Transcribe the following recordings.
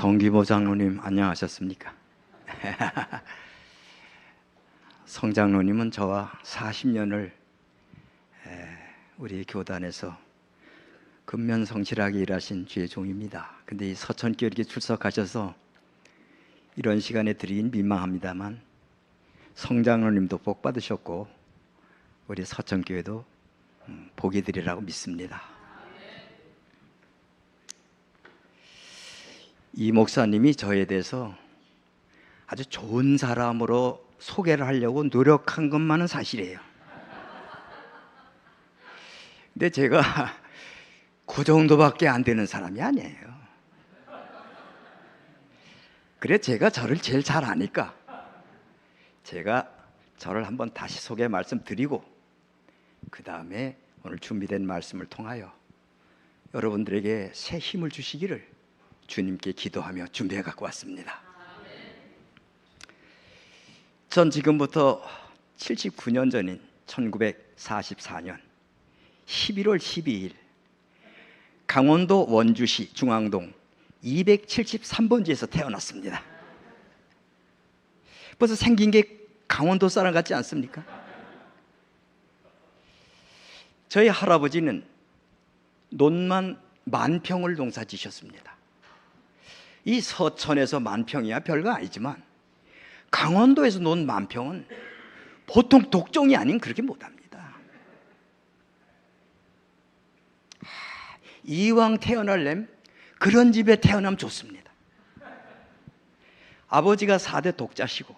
성기보 장로님 안녕하셨습니까? 성 장로님은 저와 40년을 우리 교단에서 근면성실하게 일하신 주의 종입니다. 근데 이 서천교회 이렇게 출석하셔서 이런 시간에 드리긴 민망합니다만 성 장로님도 복 받으셨고 우리 서천교회도 복이 되리라고 믿습니다. 이 목사님이 저에 대해서 아주 좋은 사람으로 소개를 하려고 노력한 것만은 사실이에요. 근데 제가 그 정도밖에 안 되는 사람이 아니에요. 그래 제가 저를 제일 잘 아니까 제가 저를 한번 다시 소개 말씀드리고 그 다음에 오늘 준비된 말씀을 통하여 여러분들에게 새 힘을 주시기를 주님께 기도하며 준비해 갖고 왔습니다. 전 지금부터 79년 전인 1944년 11월 12일 강원도 원주시 중앙동 273번지에서 태어났습니다. 벌써 생긴 게 강원도 사람 같지 않습니까? 저희 할아버지는 논만 만평을 농사 지셨습니다. 이 서천에서 만평이야 별거 아니지만 강원도에서 논 만평은 보통 독종이 아닌 그렇게 못합니다. 이왕 태어날렘 그런 집에 태어나면 좋습니다. 아버지가 4대 독자시고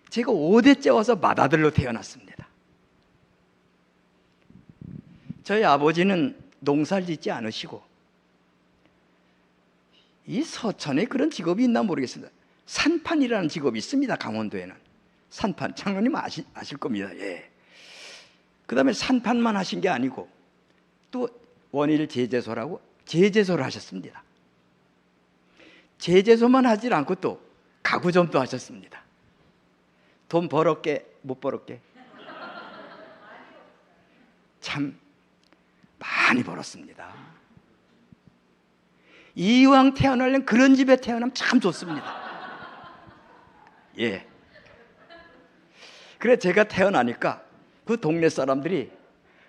제가 5대째 와서 맏아들로 태어났습니다. 저희 아버지는 농사를 짓지 않으시고 이 서천에 그런 직업이 있나 모르겠습니다. 산판이라는 직업이 있습니다. 강원도에는 산판, 장로님 아실 겁니다. 예. 그 다음에 산판만 하신 게 아니고 또 원일 제재소라고 제재소를 하셨습니다. 제재소만 하질 않고 또 가구점도 하셨습니다. 돈 벌었게 못 벌었게 참 많이 벌었습니다. 이왕 태어나려면 그런 집에 태어나면 참 좋습니다. 예. 그래 제가 태어나니까 그 동네 사람들이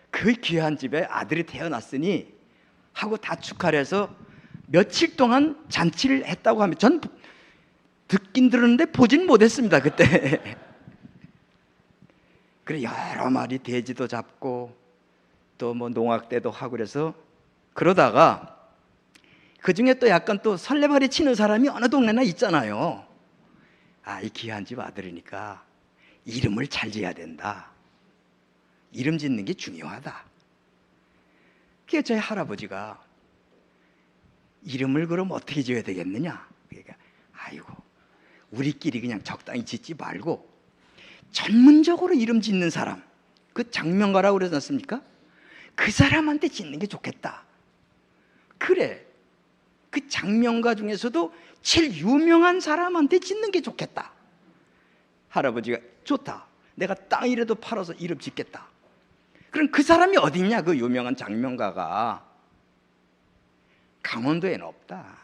그 귀한 집에 아들이 태어났으니 하고 다 축하를 해서 며칠 동안 잔치를 했다고 하면 전 듣긴 들었는데 보진 못했습니다 그때. 그래 여러 마리 돼지도 잡고 또 뭐 농악대도 하고 그래서 그러다가 그 중에 또 약간 또 설레발이 치는 사람이 어느 동네나 있잖아요. 아, 이 귀한 집 아들이니까 이름을 잘 지어야 된다. 이름 짓는 게 중요하다. 그게 저희 할아버지가 이름을 그럼 어떻게 지어야 되겠느냐. 그러니까 아이고 우리끼리 그냥 적당히 짓지 말고 전문적으로 이름 짓는 사람, 그 장명가라고 그러지 않습니까? 그 사람한테 짓는 게 좋겠다. 그래 그 장명가 중에서도 제일 유명한 사람한테 짓는 게 좋겠다. 할아버지가 좋다. 내가 땅이라도 팔아서 이름 짓겠다. 그럼 그 사람이 어딨냐? 그 유명한 장명가가 강원도에는 없다.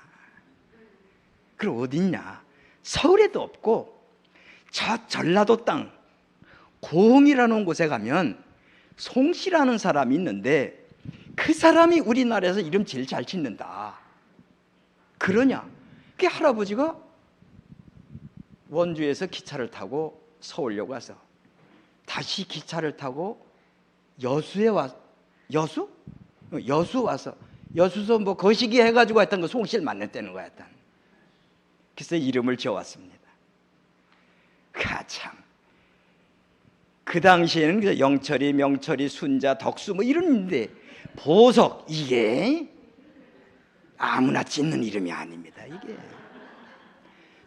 그럼 어딨냐? 서울에도 없고 저 전라도 땅 고흥이라는 곳에 가면 송씨라는 사람이 있는데 그 사람이 우리나라에서 이름 제일 잘 짓는다. 그러냐? 그 할아버지가 원주에서 기차를 타고 서울역 와서 다시 기차를 타고 여수에 여수 와서 여수서 뭐 거시기 해가지고 하여튼 그 송씨를 만났다는 거야. 그래서 이름을 지어왔습니다. 참. 그 당시에는 영철이, 명철이, 순자, 덕수 뭐 이런데 보석 이게 아무나 짓는 이름이 아닙니다. 이게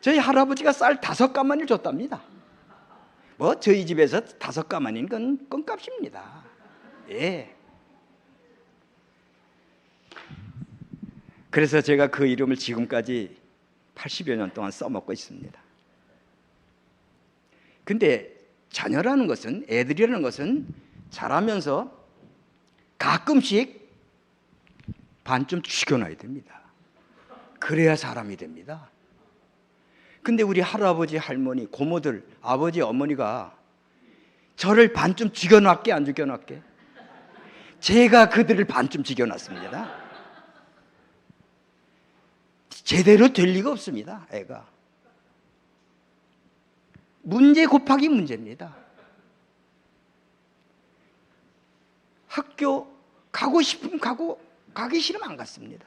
저희 할아버지가 쌀 5가마니를 줬답니다. 뭐 저희 집에서 5가마니는 건 껌값입니다. 예. 그래서 제가 그 이름을 지금까지 80여 년 동안 써먹고 있습니다. 근데 자녀라는 것은, 애들이라는 것은 자라면서 가끔씩 반쯤 죽여놔야 됩니다. 그래야 사람이 됩니다. 근데 우리 할아버지, 할머니, 고모들, 아버지, 어머니가 저를 반쯤 죽여놨게 안 죽여놨게? 제가 그들을 반쯤 죽여놨습니다. 제대로 될 리가 없습니다. 애가 문제 곱하기 문제입니다. 학교 가고 싶으면 가고, 가기 싫으면 안 갔습니다.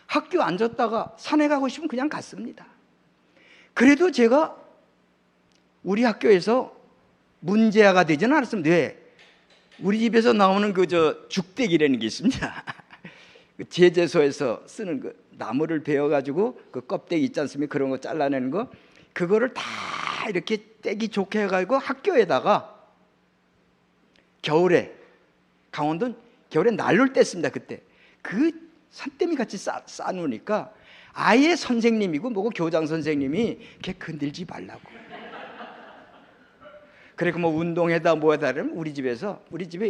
학교 앉았다가 산에 가고 싶으면 그냥 갔습니다. 그래도 제가 우리 학교에서 문제아가 되지는 않았습니다. 왜? 우리 집에서 나오는 죽대기라는 게 있습니다. 그 제재소에서 쓰는 그 나무를 베어가지고 그 껍데기 있지 않습니까? 그런 거 잘라내는 거, 그거를 다 이렇게 떼기 좋게 해가지고 학교에다가 겨울에, 강원도는 겨울에 난로를 뗐습니다. 그때 그 산더미 같이 쌓아놓으니까 아예 선생님이고 뭐고 교장 선생님이 걔 건들지 말라고. 그래 뭐 운동회다 뭐다 그러면 우리 집에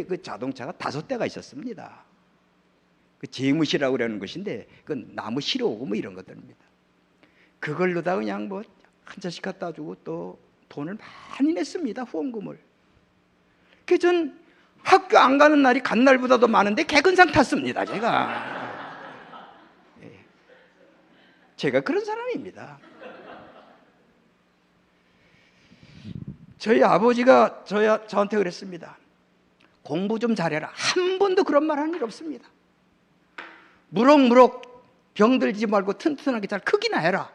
그 자동차가 5대가 있었습니다. 그 재무실이라고 그러는 것인데 그건 나무 실어오고 뭐 이런 것들입니다. 그걸로다 그냥 뭐 한 잔씩 갖다 주고 또 돈을 많이 냈습니다. 후원금을. 그래서 전 학교 안 가는 날이 간 날보다도 많은데 개근상 탔습니다. 제가 그런 사람입니다. 저희 아버지가 저한테 그랬습니다. 공부 좀 잘해라. 한 번도 그런 말 한 일 없습니다. 무럭무럭 병들지 말고 튼튼하게 잘 크기나 해라.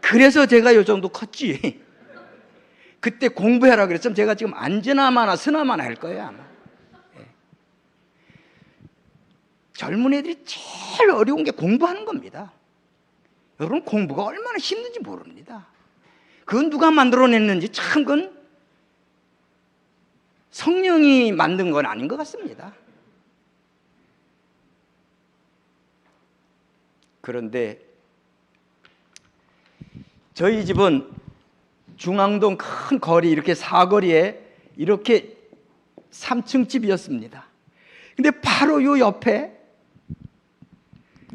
그래서 제가 요 정도 컸지. 그때 공부해라 그랬으면 제가 지금 앉으나마나 서나마나 할 거예요 아마. 젊은 애들이 제일 어려운 게 공부하는 겁니다. 여러분 공부가 얼마나 힘든지 모릅니다. 그건 누가 만들어냈는지 참 그건 성령이 만든 건 아닌 것 같습니다. 그런데 저희 집은 중앙동 큰 거리 이렇게 사거리에 이렇게 3층 집이었습니다. 근데 바로 요 옆에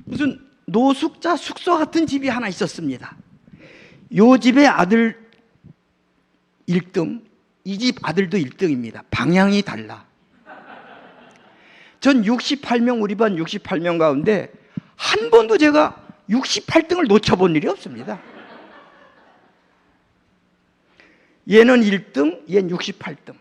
무슨 노숙자 숙소 같은 집이 하나 있었습니다. 요 집의 아들 1등, 이 집 아들도 1등입니다. 방향이 달라. 전 68명, 우리 반 68명 가운데 한 번도 제가 68등을 놓쳐본 일이 없습니다. 얘는 1등, 얘는 68등.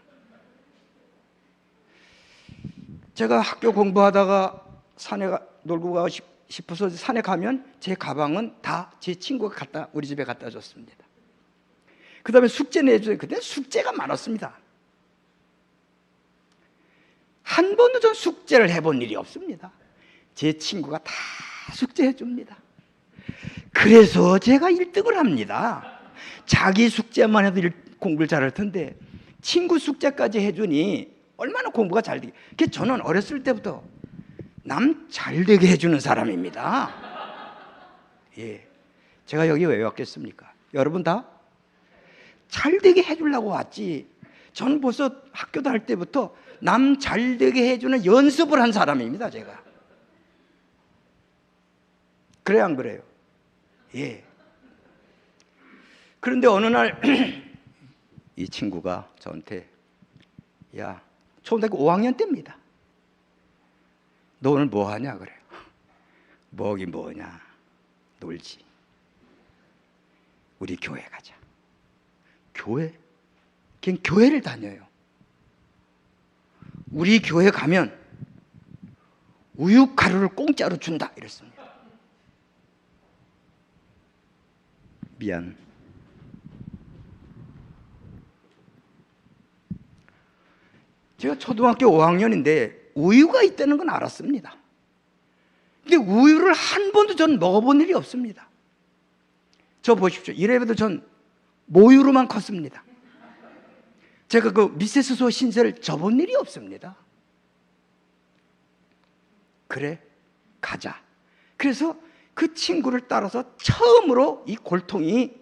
제가 학교 공부하다가 산에 놀고 가고 싶어서 산에 가면 제 가방은 다 제 친구가 우리 집에 갖다 줬습니다. 그 다음에 숙제 내줘요. 그때 숙제가 많았습니다. 한 번도 전 숙제를 해본 일이 없습니다. 제 친구가 다 숙제해 줍니다. 그래서 제가 1등을 합니다. 자기 숙제만 해도 공부를 잘할 텐데 친구 숙제까지 해주니 얼마나 공부가 잘 되게. 그래서 저는 어렸을 때부터 남 잘 되게 해주는 사람입니다. 제가 여기 왜 왔겠습니까? 여러분 다 잘 되게 해주려고 왔지. 저는 벌써 학교 다닐 때부터 남 잘 되게 해주는 연습을 한 사람입니다. 제가. 그래요 안 그래요? 그런데 어느 날 이 친구가 저한테, 야, 초등학교 5학년 때입니다. 너 오늘 뭐 하냐 그래요. 뭐긴 뭐냐, 놀지. 우리 교회 가자. 교회? 그냥 교회를 다녀요. 우리 교회 가면 우유 가루를 공짜로 준다 이랬습니다. 미안. 제가 초등학교 5학년인데 우유가 있다는 건 알았습니다. 근데 우유를 한 번도 전 먹어본 일이 없습니다. 저 보십시오. 이래봬도 전 모유로만 컸습니다. 제가 그 미세스소 신세를 져본 일이 없습니다. 그래, 가자. 그래서 그 친구를 따라서 처음으로 이 골통이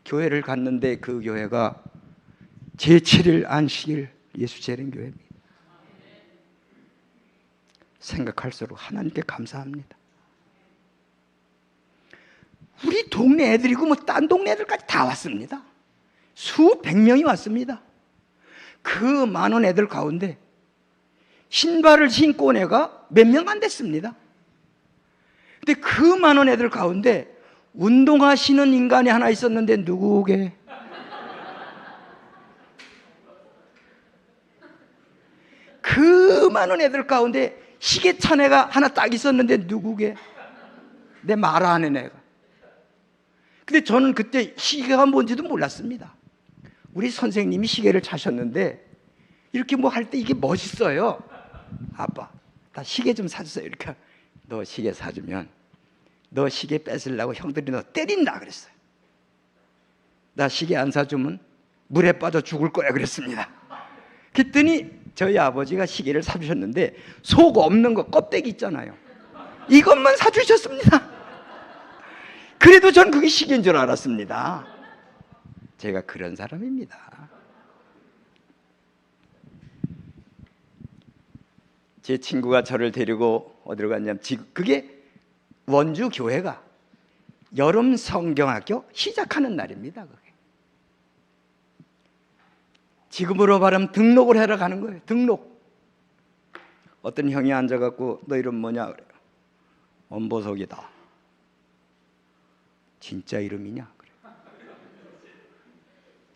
교회를 갔는데 그 교회가 제7일 안식일 예수 재림교회입니다. 생각할수록 하나님께 감사합니다. 우리 동네 애들이고 뭐 딴 동네 애들까지 다 왔습니다. 수백 명이 왔습니다. 그 많은 애들 가운데 신발을 신고 온 애가 몇 명 안 됐습니다. 근데 그 많은 애들 가운데 운동하시는 인간이 하나 있었는데 누구게? 그 많은 애들 가운데 시계 찬 애가 하나 딱 있었는데 누구게? 내 말 안 하는 애가. 근데 저는 그때 시계가 뭔지도 몰랐습니다. 우리 선생님이 시계를 차셨는데 이렇게 뭐 할 때 이게 멋있어요. 아빠, 나 시계 좀 사주세요. 이렇게. 너 시계 사주면 너 시계 뺏으려고 형들이 너 때린다 그랬어요. 나 시계 안 사주면 물에 빠져 죽을 거야 그랬습니다. 그랬더니 저희 아버지가 시계를 사주셨는데 속 없는 거 껍데기 있잖아요. 이것만 사주셨습니다. 그래도 전 그게 시계인 줄 알았습니다. 제가 그런 사람입니다. 제 친구가 저를 데리고 어디로 갔냐면 그게 원주 교회가 여름 성경학교 시작하는 날입니다. 그게. 지금으로 말하면 등록을 하러 가는 거예요. 등록. 어떤 형이 앉아갖고 너 이름 뭐냐 그래요. 엄보석이다. 진짜 이름이냐 그래요.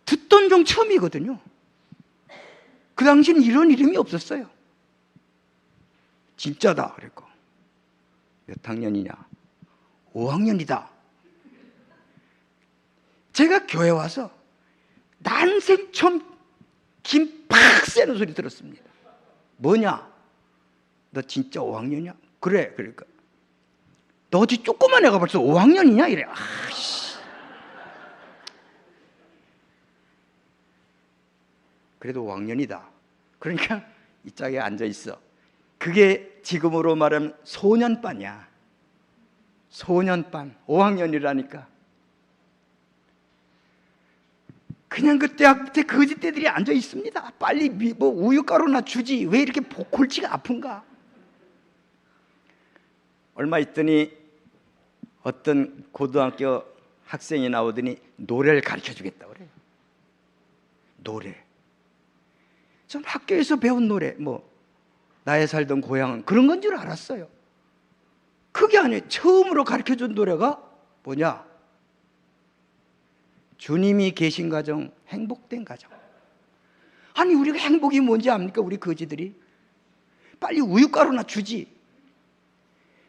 듣던 종 처음이거든요. 그 당시는 이런 이름이 없었어요. 진짜다 그랬고 몇 학년이냐? 5학년이다. 제가 교회 와서 난생 처음 김 팍 쐬는 소리 들었습니다. 뭐냐? 너 진짜 5학년이야? 그래. 그러니까 너 어디 조그만 애가 벌써 5학년이냐? 이래. 아씨. 그래도 5학년이다. 그러니까 이 짝에 앉아 있어. 그게 지금으로 말하면 소년반이야. 소년반. 5학년이라니까. 그냥 그 대학 때 거지떼들이 앉아 있습니다. 빨리 뭐 우유가루나 주지. 왜 이렇게 골치가 아픈가? 얼마 있더니 어떤 고등학교 학생이 나오더니 노래를 가르쳐 주겠다고 그래요. 노래. 전 학교에서 배운 노래, 뭐 나의 살던 고향은 그런 건 줄 알았어요. 그게 아니에요. 처음으로 가르쳐 준 노래가 뭐냐? 주님이 계신 가정, 행복된 가정. 아니 우리가 행복이 뭔지 압니까? 우리 거지들이. 빨리 우유가루나 주지.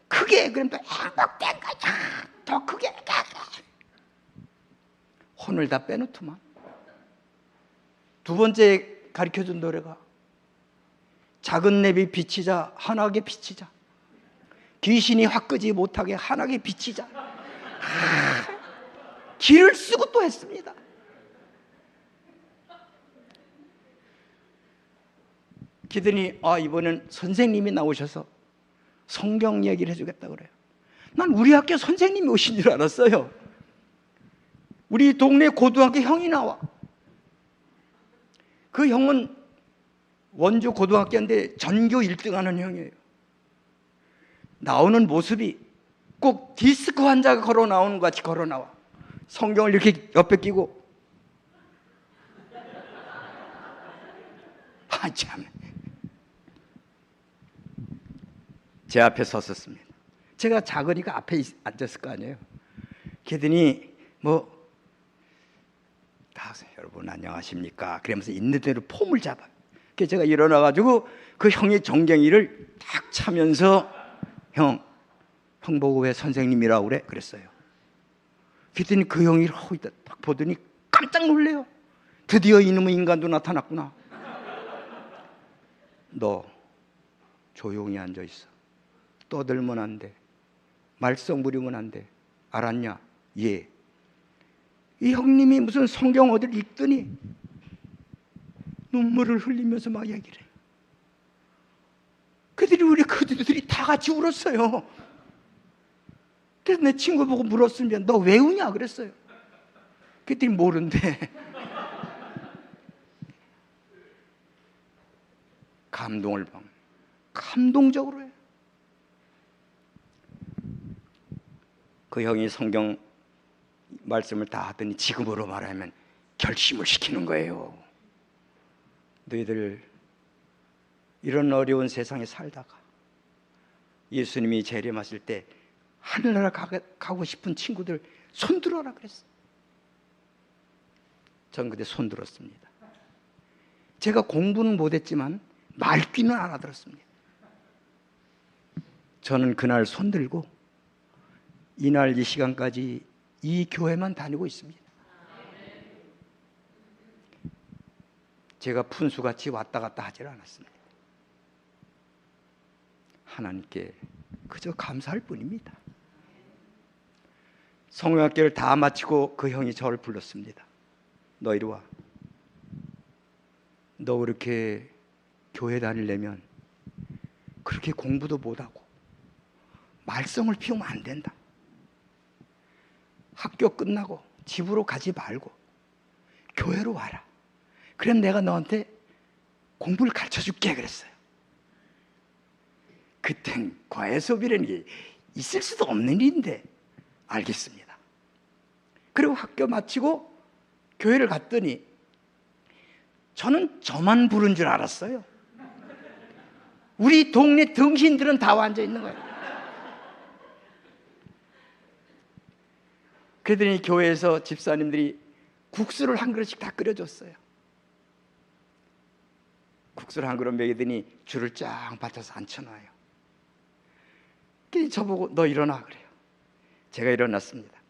크게 그럼 또 행복된 가정. 더 크게. 혼을 다 빼놓더만. 두 번째 가르쳐준 노래가 작은 냅이 비치자 환하게 비치자. 귀신이 확 끄지 못하게 환하게 비치자. 길을 쓰고 또 했습니다. 그러더니 이번엔 선생님이 나오셔서 성경 얘기를 해주겠다고 그래요. 난 우리 학교 선생님이 오신 줄 알았어요. 우리 동네 고등학교 형이 나와. 그 형은 원주 고등학교인데 전교 1등 하는 형이에요. 나오는 모습이 꼭 디스크 환자가 걸어 나오는 것 같이 걸어 나와. 성경을 이렇게 옆에 끼고. 참. 제 앞에 섰었습니다. 제가 작으니까 앞에 앉았을 거 아니에요. 그러더니 여러분 안녕하십니까? 그러면서 있는 대로 폼을 잡아요. 그래서 제가 일어나가지고 그 형의 정경이를 딱 차면서 형 보고 왜 선생님이라고 그래? 그랬어요. 그랬더니 그 형이 딱 보더니 깜짝 놀래요. 드디어 이놈의 인간도 나타났구나. 너 조용히 앉아있어. 떠들면 안 돼. 말썽 부리면 안 돼. 알았냐? 예. 이 형님이 무슨 성경 어디를 읽더니 눈물을 흘리면서 막 얘기를 해요. 우리 그들이 다 같이 울었어요. 그래서 내 친구 보고 물었으면 너 왜 우냐 그랬어요. 그랬더니 모른대. 감동을 봐. 감동적으로 해요. 그 형이 성경 말씀을 다 하더니 지금으로 말하면 결심을 시키는 거예요. 너희들 이런 어려운 세상에 살다가 예수님이 재림하실 때 하늘나라 가고 싶은 친구들 손들어라 그랬어요. 전 그때 손들었습니다. 제가 공부는 못했지만 말귀는 알아들었습니다. 저는 그날 손들고 이날 이 시간까지 이 교회만 다니고 있습니다. 제가 푼수같이 왔다 갔다 하질 않았습니다. 하나님께 그저 감사할 뿐입니다. 성경학교를 다 마치고 그 형이 저를 불렀습니다. 너 이리 와. 너 그렇게 교회 다니려면 그렇게 공부도 못하고 말썽을 피우면 안 된다. 학교 끝나고 집으로 가지 말고 교회로 와라. 그럼 내가 너한테 공부를 가르쳐줄게 그랬어요. 그땐 과외 수업이라는 게 있을 수도 없는 일인데 알겠습니다. 그리고 학교 마치고 교회를 갔더니 저는 저만 부른 줄 알았어요. 우리 동네 등신들은 다 앉아 있는 거예요. 그러더니 교회에서 집사님들이 국수를 한 그릇씩 다 끓여줬어요. 국수를 한 그릇 먹이더니 줄을 쫙 받쳐서 앉혀놔요. 그러니 저보고 너 일어나 그래요. 제가 일어났습니다.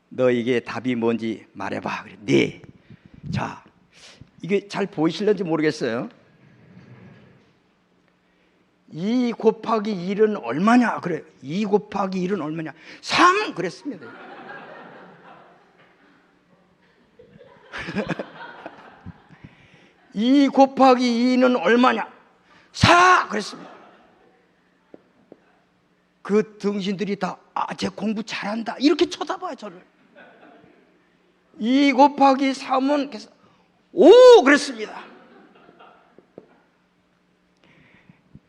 너 이게 답이 뭔지 말해봐. 그래. 네. 자, 이게 잘 보이실는지 모르겠어요. 2 곱하기 1은 얼마냐? 그래. 2 곱하기 1은 얼마냐? 3! 그랬습니다. 이 곱하기 2는 얼마냐? 4! 그랬습니다. 그 등신들이 다 쟤 공부 잘한다 이렇게 쳐다봐요 저를. 2 곱하기 3은 5! 그랬습니다.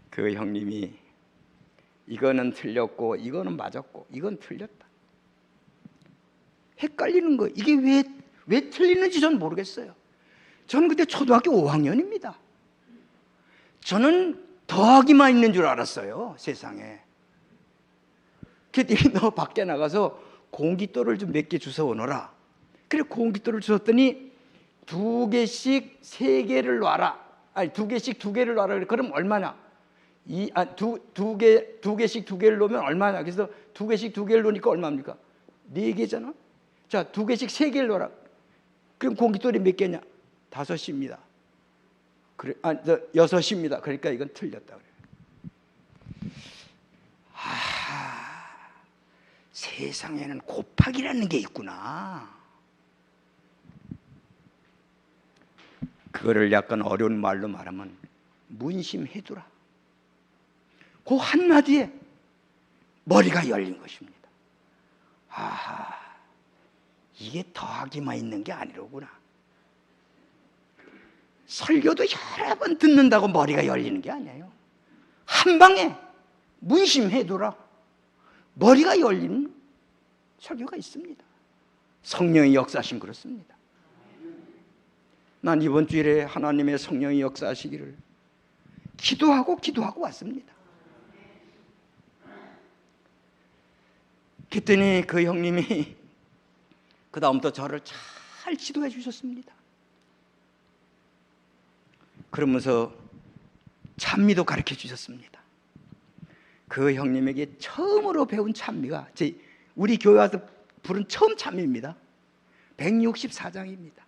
그 형님이 이거는 틀렸고 이거는 맞았고 이건 틀렸다. 헷갈리는 거예요. 이게 왜 틀리는지 저는 모르겠어요. 저는 그때 초등학교 5학년입니다. 저는 더하기만 있는 줄 알았어요, 세상에. 그랬더니 너 밖에 나가서 공깃돌을 좀 몇 개 주워 오너라. 그래 공깃돌을 주웠더니 2개씩 3개를 놔라. 아니 2개씩 2개를 놔라. 그래. 그럼 얼마냐? 두 개씩 2개를 놓으면 얼마냐? 그래서 2개씩 2개를 놓으니까 얼마입니까? 4개잖아. 자, 2개씩 3개를 놓아라. 그럼 공깃돌이 몇 개냐? 5입니다. 그래, 6입니다. 그러니까 이건 틀렸다 그래요. 세상에는 곱하기라는 게 있구나. 그거를 약간 어려운 말로 말하면 문심해두라. 그 한마디에 머리가 열린 것입니다. 이게 더하기만 있는 게 아니로구나. 설교도 여러 번 듣는다고 머리가 열리는 게 아니에요. 한 방에 문심해두라. 머리가 열리는 설교가 있습니다. 성령의 역사하심 그렇습니다. 난 이번 주일에 하나님의 성령의 역사하시기를 기도하고 왔습니다. 그랬더니 그 형님이 그 다음부터 저를 잘 지도해 주셨습니다. 그러면서 찬미도 가르쳐 주셨습니다. 그 형님에게 처음으로 배운 찬미가 우리 교회 와서 부른 처음 찬미입니다. 164장입니다.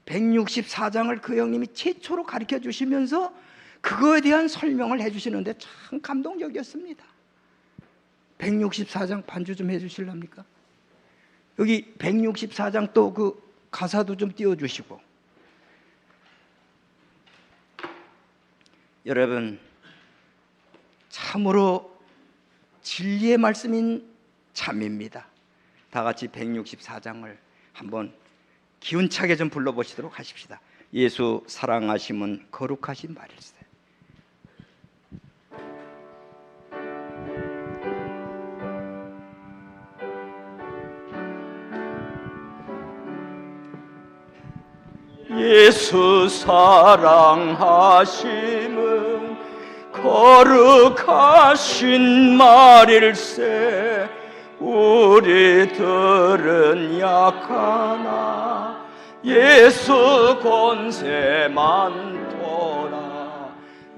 164장을 그 형님이 최초로 가르쳐 주시면서 그거에 대한 설명을 해 주시는데 참 감동적이었습니다. 164장 반주 좀 해 주실랍니까? 여기 164장 또 그 가사도 좀 띄워 주시고. 여러분, 참으로 진리의 말씀인 참입니다. 다 같이 164장을 한번 기운차게 좀 불러보시도록 하십시다. 예수 사랑하심은 거룩하신 말일세. 예수 사랑하심은 거룩하신 말일세. 우리들은 약하나 예수 권세 많도다.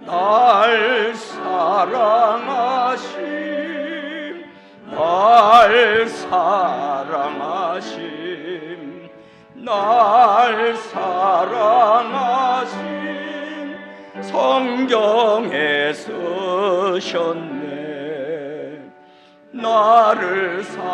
날 사랑하심, 날 사랑하심, 날 사랑하심, 성경에 쓰셨네. 나를 사랑하시고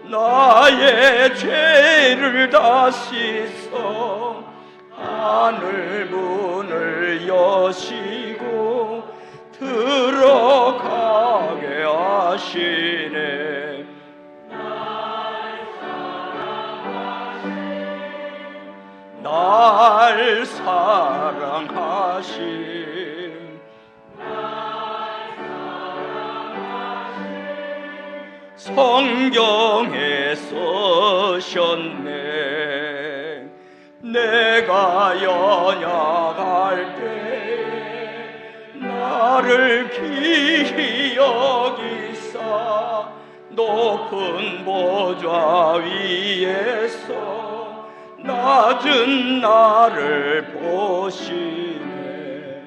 나의 죄를 다 씻어 하늘 문을 여시고 들어가게 하시네. 날 사랑하심, 성경에 쓰셨네. 내가 연약할 때에 나를 기히 여기사 높은 보좌 위에서 낮은 나를 보시네.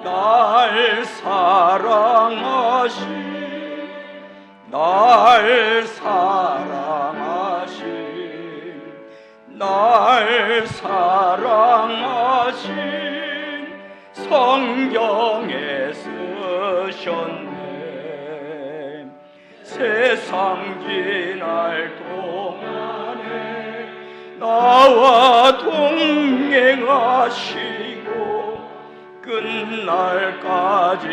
날 사랑하시, 날 사랑하신, 날 사랑하신 성경에 쓰셨네. 세상 지날 동안에 나와 동행하시고 끝날까지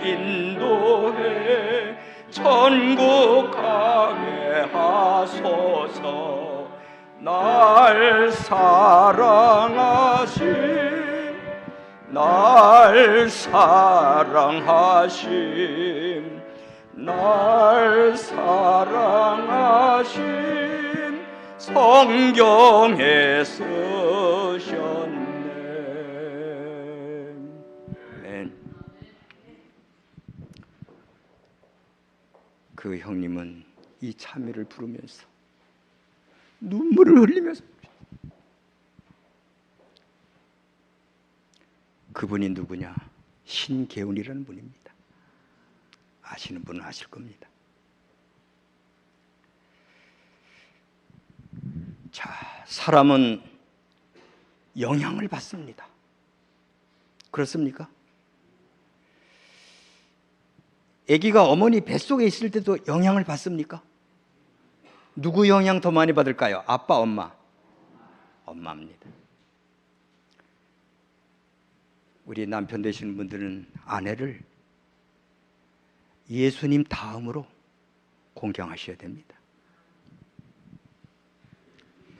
인도해 천국 가게 하소서. 날 사랑하심, 날 사랑하심, 날 사랑하심 성경에 쓰셨네. 그 형님은 이 찬미를 부르면서 눈물을 흘리면서, 그분이 누구냐? 신계훈이라는 분입니다. 아시는 분은 아실 겁니다. 자, 사람은 영향을 받습니다. 그렇습니까? 아기가 어머니 뱃속에 있을 때도 영향을 받습니까? 누구 영향 더 많이 받을까요? 아빠, 엄마? 엄마입니다. 우리 남편 되시는 분들은 아내를 예수님 다음으로 공경하셔야 됩니다.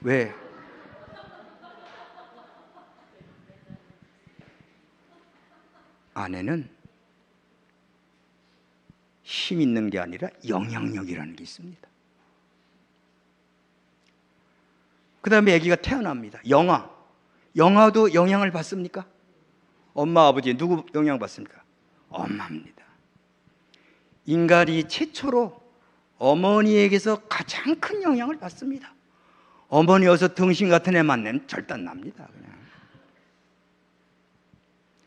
왜? 아내는 힘 있는 게 아니라 영향력이라는 게 있습니다. 그 다음에 아기가 태어납니다. 영아도 영향을 받습니까? 엄마, 아버지 누구 영향 받습니까? 엄마입니다. 인간이 최초로 어머니에게서 가장 큰 영향을 받습니다. 어머니여서 등신 같은 애 만나면 절단납니다. 그냥.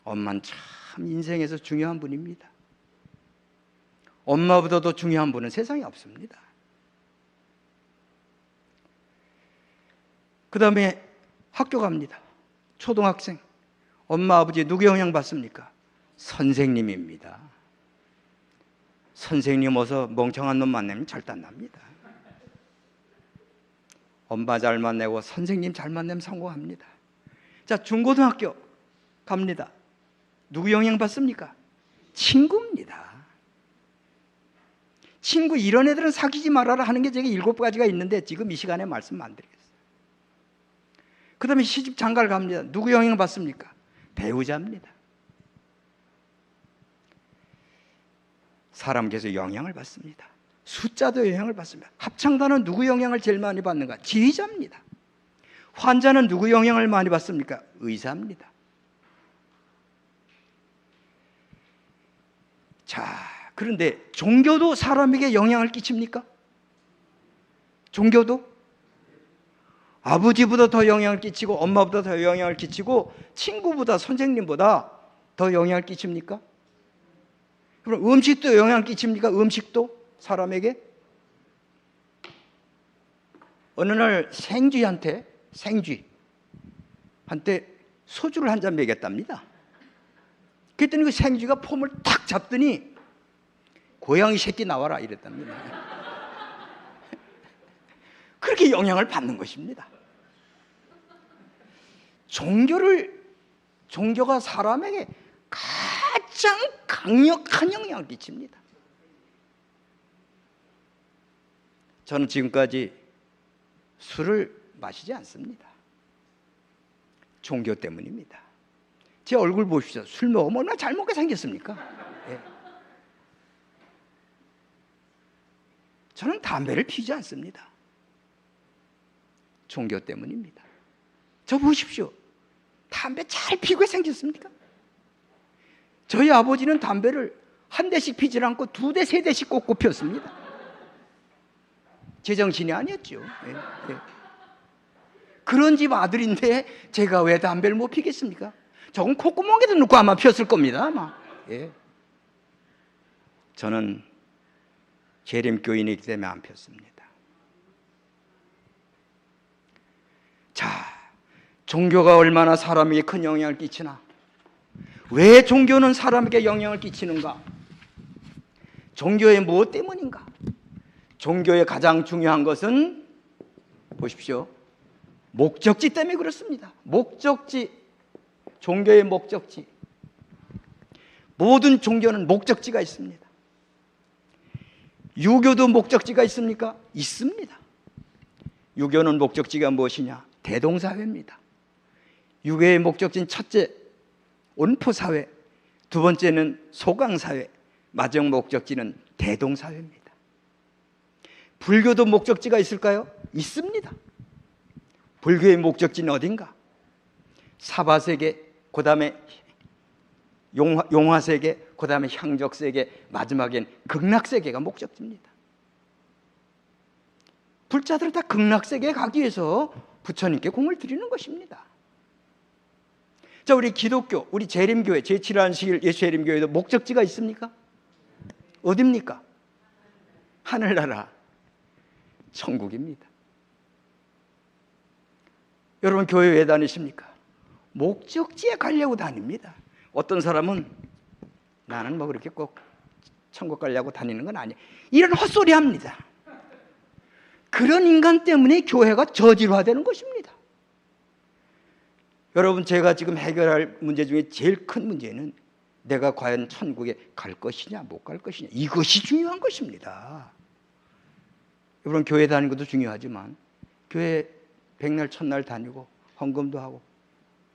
엄마는 참 인생에서 중요한 분입니다. 엄마보다도 중요한 분은 세상에 없습니다. 그 다음에 학교 갑니다. 초등학생. 엄마, 아버지 누구 영향 받습니까? 선생님입니다. 선생님 어서 멍청한 놈 만나면 절단납니다. 엄마 잘 만나고 선생님 잘 만나면 성공합니다. 자, 중고등학교 갑니다. 누구 영향 받습니까? 친구입니다. 친구, 이런 애들은 사귀지 말아라 하는 게 제게 7가지가 있는데 지금 이 시간에 말씀 안 드리겠어요. 그 다음에 시집 장가를 갑니다. 누구 영향 받습니까? 배우자입니다. 사람께서 영향을 받습니다. 숫자도 영향을 받습니다. 합창단은 누구 영향을 제일 많이 받는가? 지휘자입니다. 환자는 누구 영향을 많이 받습니까? 의사입니다. 자, 그런데 종교도 사람에게 영향을 끼칩니까? 종교도? 아버지보다 더 영향을 끼치고 엄마보다 더 영향을 끼치고 친구보다 선생님보다 더 영향을 끼칩니까? 그럼 음식도 영향을 끼칩니까? 음식도 사람에게? 어느 날 생쥐한테 소주를 한 잔 먹였답니다. 그랬더니 그 생쥐가 폼을 탁 잡더니 고양이 새끼 나와라 이랬답니다. 그렇게 영향을 받는 것입니다. 종교가 사람에게 가장 강력한 영향을 끼칩니다. 저는 지금까지 술을 마시지 않습니다. 종교 때문입니다. 제 얼굴 보십시오. 술 먹으면 얼마나 잘 먹게 생겼습니까? 예. 저는 담배를 피우지 않습니다. 종교 때문입니다. 저 보십시오. 담배 잘 피우게 생겼습니까? 저희 아버지는 담배를 한 대씩 피지 않고 2대, 3대씩 꽂고 피웠습니다. 제정신이 아니었죠. 예, 예. 그런 집 아들인데 제가 왜 담배를 못 피겠습니까? 조금 콧구멍에도 넣고 아마 피웠을 겁니다. 아마. 예. 저는 재림교인이기 때문에 안 폈습니다. 자, 종교가 얼마나 사람에게 큰 영향을 끼치나? 왜 종교는 사람에게 영향을 끼치는가? 종교의 무엇 때문인가? 종교의 가장 중요한 것은 보십시오. 목적지 때문에 그렇습니다. 목적지, 종교의 목적지. 모든 종교는 목적지가 있습니다. 유교도 목적지가 있습니까? 있습니다. 유교는 목적지가 무엇이냐? 대동사회입니다. 유교의 목적지는 첫째, 온포사회, 두 번째는 소강사회, 마지막 목적지는 대동사회입니다. 불교도 목적지가 있을까요? 있습니다. 불교의 목적지는 어딘가? 사바세계, 그 다음에 용화세계, 그 다음에 향적세계, 마지막엔 극락세계가 목적지입니다. 불자들은 다 극락세계에 가기 위해서 부처님께 공을 드리는 것입니다. 자, 우리 기독교, 우리 재림교회, 제7안식일 예수 재림교회도 목적지가 있습니까? 어딥니까? 하늘나라, 천국입니다. 여러분 교회 왜 다니십니까? 목적지에 가려고 다닙니다. 어떤 사람은 나는 뭐 그렇게 꼭 천국 가려고 다니는 건 아니야, 이런 헛소리 합니다. 그런 인간 때문에 교회가 저질화되는 것입니다. 여러분, 제가 지금 해결할 문제 중에 제일 큰 문제는 내가 과연 천국에 갈 것이냐 못 갈 것이냐, 이것이 중요한 것입니다. 여러분, 교회 다니는 것도 중요하지만 교회 백날 첫날 다니고 헌금도 하고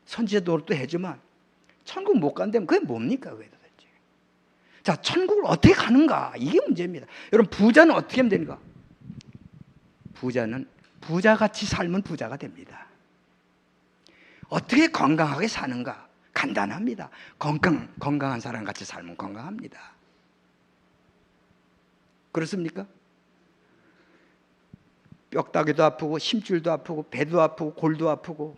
선지자 노릇도 해지만 천국 못 간다면 그게 뭡니까? 그게 도대체. 자, 천국을 어떻게 가는가, 이게 문제입니다. 여러분, 부자는 어떻게 하면 되는가? 부자는 부자같이 살면 부자가 됩니다. 어떻게 건강하게 사는가? 간단합니다. 건강한 사람 같이 살면 건강합니다. 그렇습니까? 뼈다귀도 아프고 심줄도 아프고 배도 아프고 골도 아프고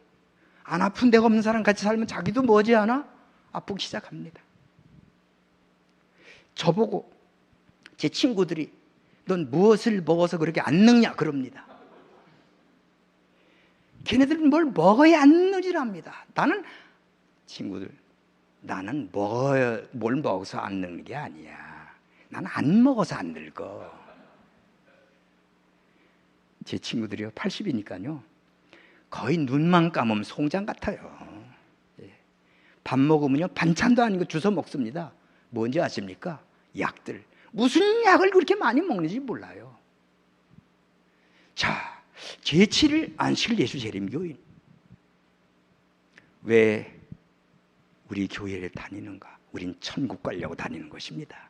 안 아픈 데가 없는 사람 같이 살면 자기도 머지않아 아프기 시작합니다. 저보고 제 친구들이 넌 무엇을 먹어서 그렇게 안 늙냐 그럽니다. 걔네들은 뭘 먹어야 안 늙으랍니다. 나는 뭘 먹어서 안 늙는 게 아니야. 나는 안 먹어서 안 늙어. 제 친구들이요, 80이니까요 거의 눈만 감으면 송장 같아요. 밥 먹으면요 반찬도 아닌 거 주워 먹습니다. 뭔지 아십니까? 약들. 무슨 약을 그렇게 많이 먹는지 몰라요. 자, 제7일 안식일 예수 재림교인, 왜 우리 교회를 다니는가? 우린 천국 가려고 다니는 것입니다.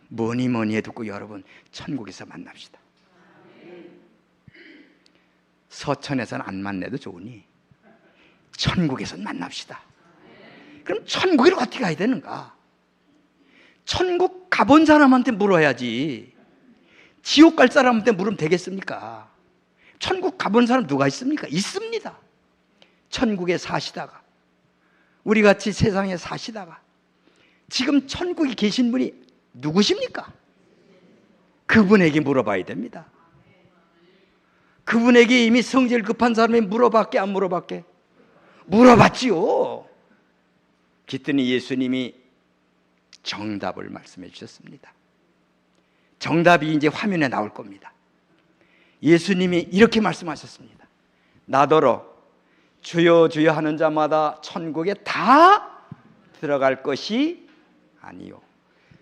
뭐니 해도 여러분, 천국에서 만납시다. 서천에서는 안 만나도 좋으니 천국에서 만납시다. 그럼 천국을 어떻게 가야 되는가? 천국 가본 사람한테 물어야지. 지옥 갈 사람한테 물으면 되겠습니까? 천국 가본 사람 누가 있습니까? 있습니다. 천국에 사시다가, 우리같이 세상에 사시다가 지금 천국에 계신 분이 누구십니까? 그분에게 물어봐야 됩니다. 그분에게 이미 성질 급한 사람이 물어봤게 안 물어봤게? 물어봤지요. 그랬더니 예수님이 정답을 말씀해 주셨습니다. 정답이 이제 화면에 나올 겁니다. 예수님이 이렇게 말씀하셨습니다. 나더러 주여 주여 하는 자마다 천국에 다 들어갈 것이 아니요,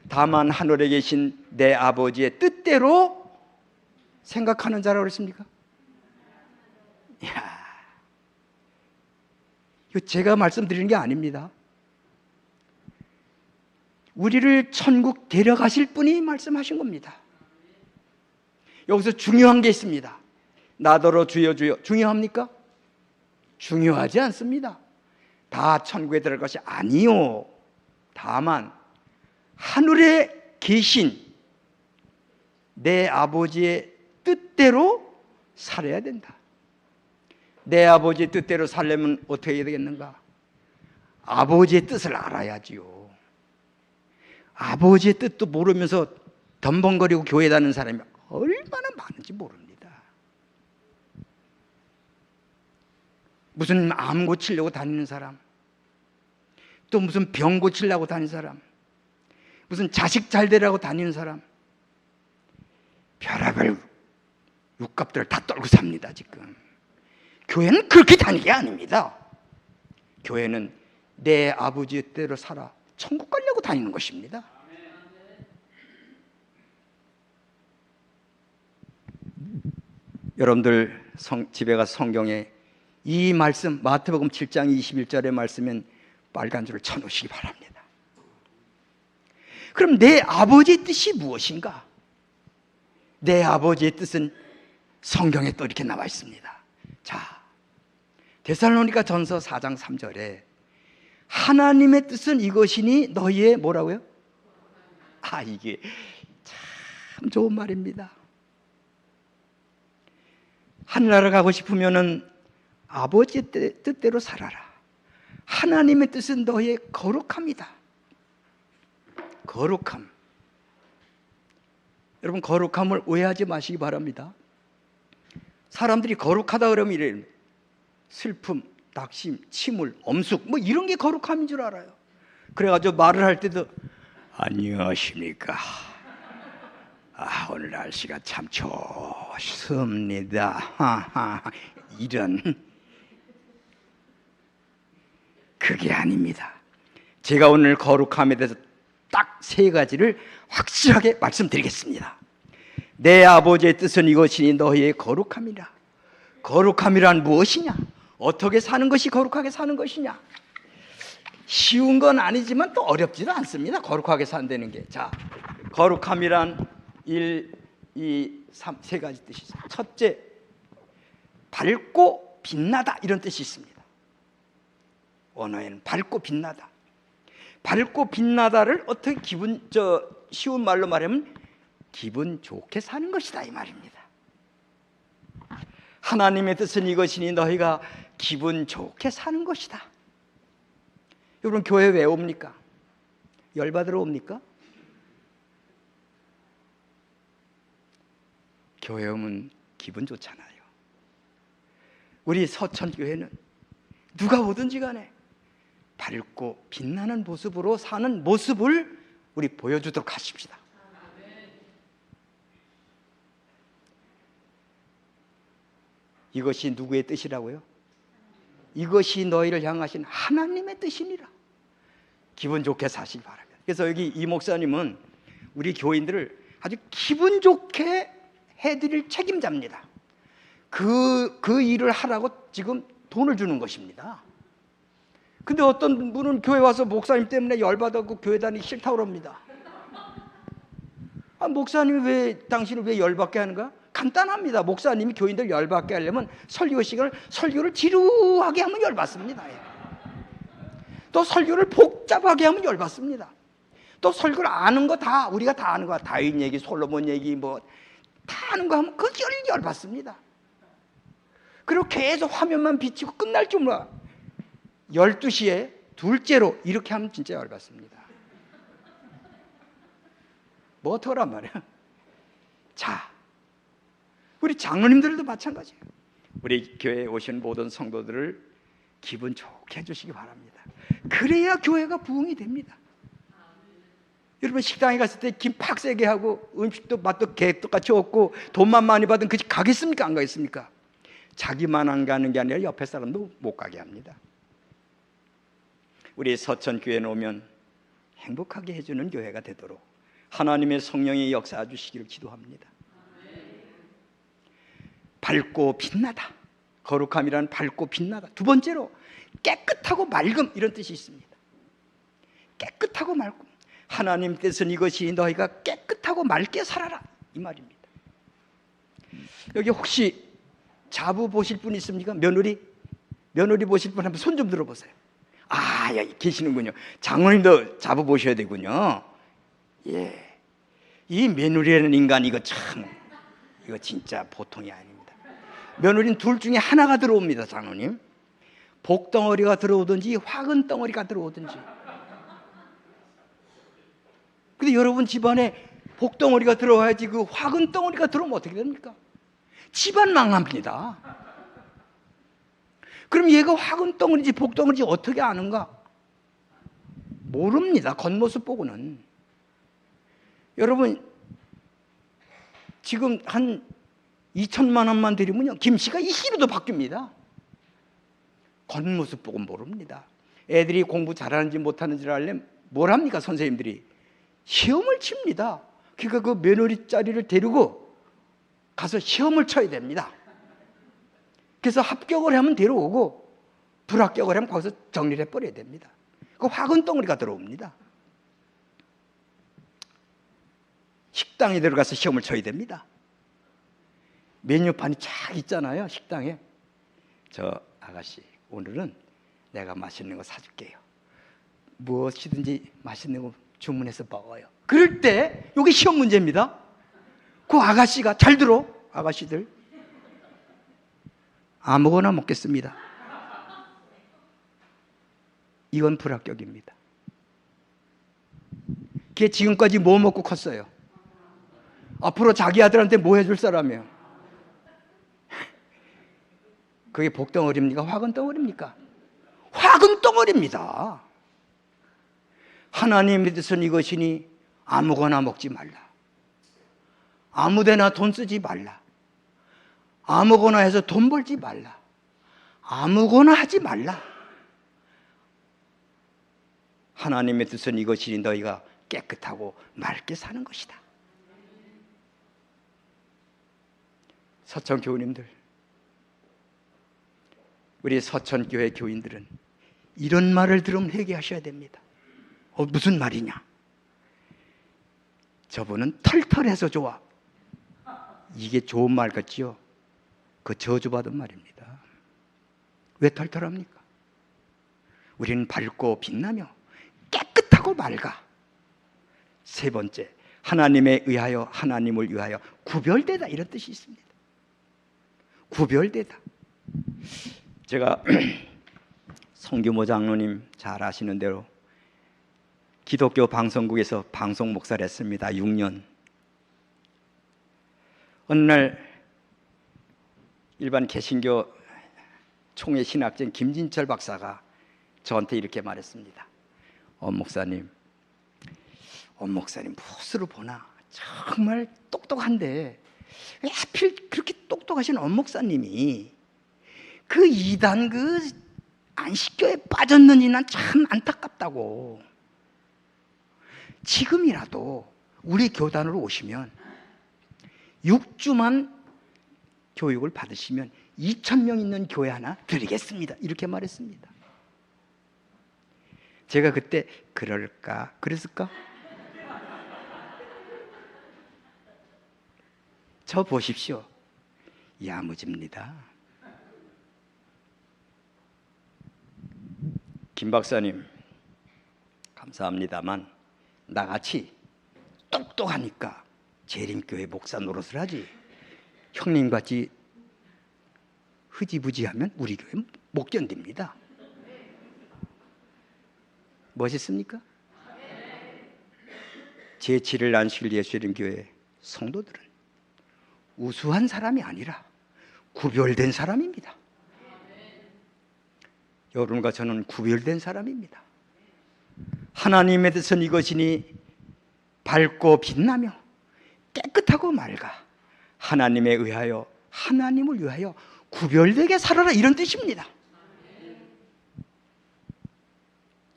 다만 하늘에 계신 내 아버지의 뜻대로 생각하는 자라고 그랬습니까? 이야, 이거 제가 말씀드리는 게 아닙니다. 우리를 천국 데려가실 분이 말씀하신 겁니다. 여기서 중요한 게 있습니다. 나더러 주여 주여, 중요합니까? 중요하지 않습니다. 다 천국에 들어갈 것이 아니요, 다만 하늘에 계신 내 아버지의 뜻대로 살아야 된다. 내 아버지의 뜻대로 살려면 어떻게 해야 되겠는가? 아버지의 뜻을 알아야지요. 아버지의 뜻도 모르면서 덤벙거리고 교회 다니는 사람이 얼마나 많은지 모릅니다. 무슨 암 고치려고 다니는 사람, 또 무슨 병 고치려고 다니는 사람, 무슨 자식 잘 되라고 다니는 사람, 별의별 육갑들을 다 떨고 삽니다. 지금 교회는 그렇게 다니는 게 아닙니다. 교회는 내 아버지의 뜻대로 살아 천국 가려고 다니는 것입니다. 여러분들 집에 가서 성경에 이 말씀, 마태복음 7장 21절의 말씀은 빨간 줄을 쳐놓으시기 바랍니다. 그럼 내 아버지의 뜻이 무엇인가? 내 아버지의 뜻은 성경에 또 이렇게 나와 있습니다. 자, 데살로니가 전서 4장 3절에 하나님의 뜻은 이것이니 너희의 뭐라고요? 이게 참 좋은 말입니다. 하늘나라 가고 싶으면은 아버지의 뜻대로 살아라. 하나님의 뜻은 너희의 거룩함이다. 거룩함. 여러분, 거룩함을 오해하지 마시기 바랍니다. 사람들이 거룩하다 그러면 이래요. 슬픔, 낙심, 침울, 엄숙 뭐 이런 게 거룩함인 줄 알아요. 그래가지고 말을 할 때도 안녕하십니까, 오늘 날씨가 참 좋습니다. 이런, 그게 아닙니다. 제가 오늘 거룩함에 대해서 딱 3가지를 확실하게 말씀드리겠습니다. 내 아버지의 뜻은 이것이니 너희의 거룩함이라. 거룩함이란 무엇이냐? 어떻게 사는 것이 거룩하게 사는 것이냐? 쉬운 건 아니지만 또 어렵지도 않습니다. 거룩하게 산다는 게. 자, 거룩함이란 1, 2, 3, 3가지 뜻이 있어요. 첫째, 밝고 빛나다, 이런 뜻이 있습니다. 언어에는 밝고 빛나다. 밝고 빛나다를 어떻게 쉬운 말로 말하면 기분 좋게 사는 것이다, 이 말입니다. 하나님의 뜻은 이것이니 너희가 기분 좋게 사는 것이다. 여러분, 교회 왜 옵니까? 열받으러 옵니까? 교회 오면 기분 좋잖아요. 우리 서천교회는 누가 오든지 간에 밝고 빛나는 모습으로 사는 모습을 우리 보여주도록 하십시다. 이것이 누구의 뜻이라고요? 이것이 너희를 향하신 하나님의 뜻이니라. 기분 좋게 사시기 바랍니다. 그래서 여기 이 목사님은 우리 교인들을 아주 기분 좋게 해드릴 책임자입니다. 그 일을 하라고 지금 돈을 주는 것입니다. 근데 어떤 분은 교회 와서 목사님 때문에 열받았고 교회 다니기 싫다고 합니다. 목사님이 당신을 왜 열받게 하는가? 간단합니다. 목사님이 교인들 열받게 하려면 설교 시간을 설교를 지루하게 하면 열받습니다. 또 설교를 복잡하게 하면 열받습니다. 또 설교를 아는 거 다 우리가 다 아는 거 다윗 얘기, 솔로몬 얘기 뭐 다 아는 거 하면 그 열받습니다. 그리고 계속 화면만 비치고 끝날 줄 몰라. 12시에 둘째로 이렇게 하면 진짜 열받습니다. 뭐 어떡하란 말이야. 자, 우리 장로님들도 마찬가지예요. 우리 교회에 오신 모든 성도들을 기분 좋게 해주시기 바랍니다. 그래야 교회가 부흥이 됩니다. 여러분 식당에 갔을 때 김 팍세게 하고 음식도 맛도 개떡같이 없고 돈만 많이 받으면 그 집 가겠습니까? 안 가겠습니까? 자기만 안 가는 게 아니라 옆에 사람도 못 가게 합니다. 우리 서천교회에 오면 행복하게 해주는 교회가 되도록 하나님의 성령이 역사해 주시기를 기도합니다. 밝고 빛나다. 거룩함이란 밝고 빛나다. 두 번째로 깨끗하고 맑음, 이런 뜻이 있습니다. 깨끗하고 맑음. 하나님 뜻은 이것이 너희가 깨끗하고 맑게 살아라, 이 말입니다. 여기 혹시 자부 보실 분 있습니까? 며느리 보실 분 한번 손 좀 들어보세요. 아, 여기 계시는군요. 장로님도 자부 보셔야 되군요. 예, 이 며느리라는 인간 이거 진짜 보통이 아닙니다. 며느리는 둘 중에 하나가 들어옵니다. 장로님, 복덩어리가 들어오든지 화근 덩어리가 들어오든지. 근데 여러분 집안에 복덩어리가 들어와야지 그 화근 덩어리가 들어오면 어떻게 됩니까? 집안 망합니다. 그럼 얘가 화근 덩어리인지 복덩어리인지 어떻게 아는가? 모릅니다. 겉모습 보고는. 여러분 지금 한 2천만 원만 드리면요 김씨가 20kg도 바뀝니다. 겉모습 보고 모릅니다. 애들이 공부 잘하는지 못하는지를 알려면 뭘 합니까? 선생님들이 시험을 칩니다. 그러니까 그 며느리 자리를 데리고 가서 시험을 쳐야 됩니다. 그래서 합격을 하면 데려오고 불합격을 하면 거기서 정리를 해버려야 됩니다. 그 화근 덩어리가 들어옵니다. 식당에 들어가서 시험을 쳐야 됩니다. 메뉴판이 쫙 있잖아요. 식당에. 저 아가씨, 오늘은 내가 맛있는 거 사줄게요. 무엇이든지 맛있는 거 주문해서 먹어요. 그럴 때 여기 시험 문제입니다. 그 아가씨가, 잘 들어 아가씨들, 아무거나 먹겠습니다. 이건 불합격입니다. 걔 지금까지 뭐 먹고 컸어요? 앞으로 자기 아들한테 뭐 해줄 사람이에요? 그게 복덩어리입니까? 화근덩어리입니까? 화근덩어리입니다. 하나님의 뜻은 이것이니 아무거나 먹지 말라. 아무데나 돈 쓰지 말라. 아무거나 해서 돈 벌지 말라. 아무거나 하지 말라. 하나님의 뜻은 이것이니 너희가 깨끗하고 맑게 사는 것이다. 서천 교우님들, 우리 서천교회 교인들은 이런 말을 들으면 회개하셔야 됩니다. 무슨 말이냐? 저분은 털털해서 좋아. 이게 좋은 말 같지요? 그 저주받은 말입니다. 왜 털털합니까? 우리는 밝고 빛나며 깨끗하고 맑아. 세 번째, 하나님을 위하여 구별되다, 이런 뜻이 있습니다. 구별되다. 제가 성규모 장로님 잘 아시는 대로 기독교 방송국에서 방송 목사를 했습니다. 6년. 어느 날 일반 개신교 총회 신학생 김진철 박사가 저한테 이렇게 말했습니다. 목사님 무엇으로 보나 정말 똑똑한데 왜 하필 그렇게 똑똑하신 목사님이 그 이단 그 안식교에 빠졌느니 난 참 안타깝다고. 지금이라도 우리 교단으로 오시면 6주만 교육을 받으시면 2,000명 있는 교회 하나 드리겠습니다. 이렇게 말했습니다. 제가 그때 그랬을까? 저 보십시오. 야무집니다. 김 박사님, 감사합니다만 나같이 똑똑하니까 재림교회 목사 노릇을 하지, 형님같이 흐지부지하면 우리 교회 못 견딥니다. 멋있습니까? 제7일 안식일 예수님교회 성도들은 우수한 사람이 아니라 구별된 사람입니다. 여러분과 저는 구별된 사람입니다. 하나님에 대해서는 이것이니 밝고 빛나며 깨끗하고 맑아 하나님에 의하여, 하나님을 위하여 구별되게 살아라, 이런 뜻입니다.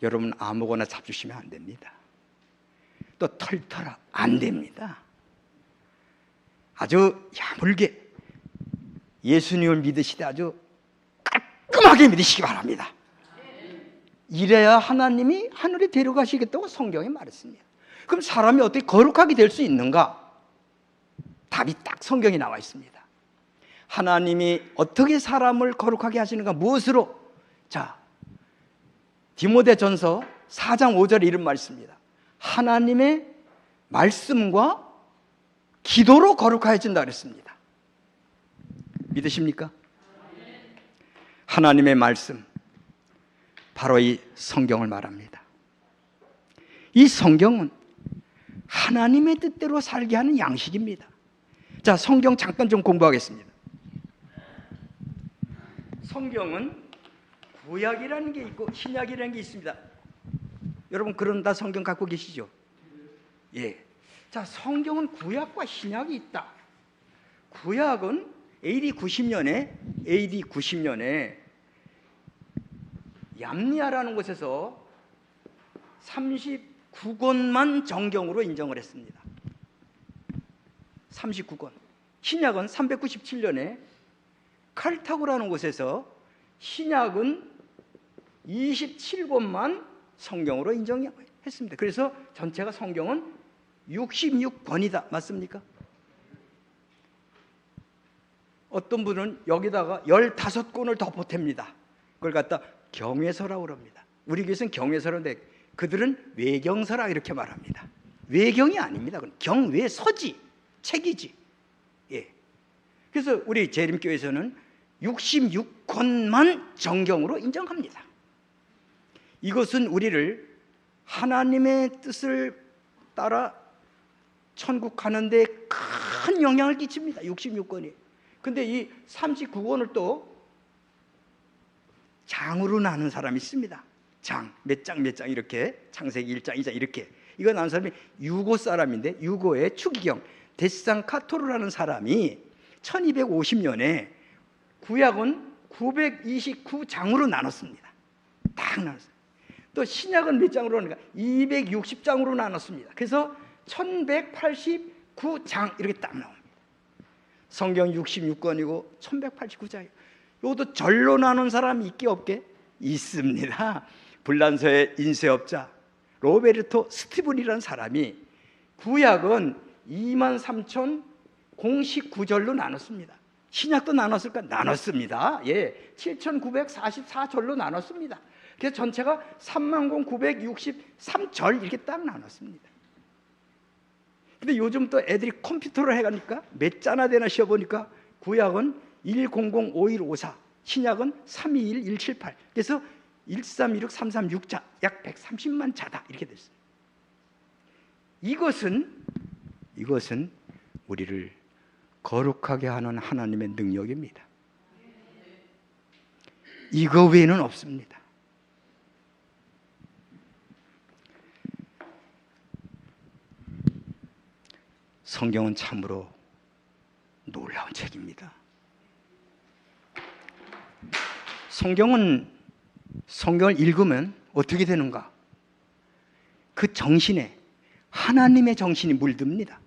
여러분 아무거나 잡수시면 안 됩니다. 또 털털아 안 됩니다. 아주 야물게 예수님을 믿으시되 아주 깔끔하게 믿으시기 바랍니다. 이래야 하나님이 하늘에 데려가시겠다고 성경에 말했습니다. 그럼 사람이 어떻게 거룩하게 될 수 있는가? 답이 딱 성경에 나와 있습니다. 하나님이 어떻게 사람을 거룩하게 하시는가? 무엇으로? 자, 디모데전서 4장 5절에 이런 말씀입니다. 하나님의 말씀과 기도로 거룩해진다 그랬습니다. 믿으십니까? 하나님의 말씀, 바로 이 성경을 말합니다. 이 성경은 하나님의 뜻대로 살게 하는 양식입니다. 자, 성경 잠깐 좀 공부하겠습니다. 성경은 구약이라는 게 있고 신약이라는 게 있습니다. 여러분 그런 다 성경 갖고 계시죠? 예. 자, 성경은 구약과 신약이 있다. 구약은 AD 90년에 얌니아라는 곳에서 39권만 정경으로 인정을 했습니다. 39권. 신약은 397년에 칼타고라는 곳에서 신약은 27권만 성경으로 인정했습니다. 그래서 전체가 성경은 66권이다. 맞습니까? 어떤 분은 여기다가 15권을 더 보탭니다. 그걸 갖다 경외서라고 합니다. 우리 교회에서는 경외서인데 그들은 외경서라 이렇게 말합니다. 외경이 아닙니다. 그건 경외서지, 책이지. 예. 그래서 우리 재림교회에서는 66권만 정경으로 인정합니다. 이것은 우리를 하나님의 뜻을 따라 천국 가는 데 큰 영향을 끼칩니다. 66권이. 근데 이 39권을 또 장으로 나눈 사람이 있습니다. 장, 몇 장 이렇게, 창세기 1장, 2장 이렇게. 이거 나눈 사람이 유고 사람인데, 유고의 추기경 데스상카토르라는 사람이 1250년에 구약은 929장으로 나눴습니다. 딱 나눴어요. 또 신약은 몇 장으로 나누니까 260장으로 나눴습니다. 그래서 1189장 이렇게 딱 나옵니다. 성경 66권이고 1189장이에요. 이것도 절로 나눈 사람이 있게 없게? 있습니다. 불란서의 인쇄업자 로베르토 스티븐이라는 사람이 구약은 23,000 공식 구절로 나눴습니다. 신약도 나눴을까? 나눴습니다. 예, 7,944절로 나눴습니다. 그래서 전체가 30,963절 이렇게 딱 나눴습니다. 근데 요즘 또 애들이 컴퓨터로 해가니까 몇 자나 되나 쉬어보니까 구약은 1005154, 신약은 321178. 그래서 1326, 336자, 약 130만 자다 이렇게 됐어요. 이것은 우리를 거룩하게 하는 하나님의 능력입니다. 이거 외에는 없습니다. 성경은 참으로 놀라운 책입니다. 성경을 읽으면 어떻게 되는가? 그 정신에 하나님의 정신이 물듭니다.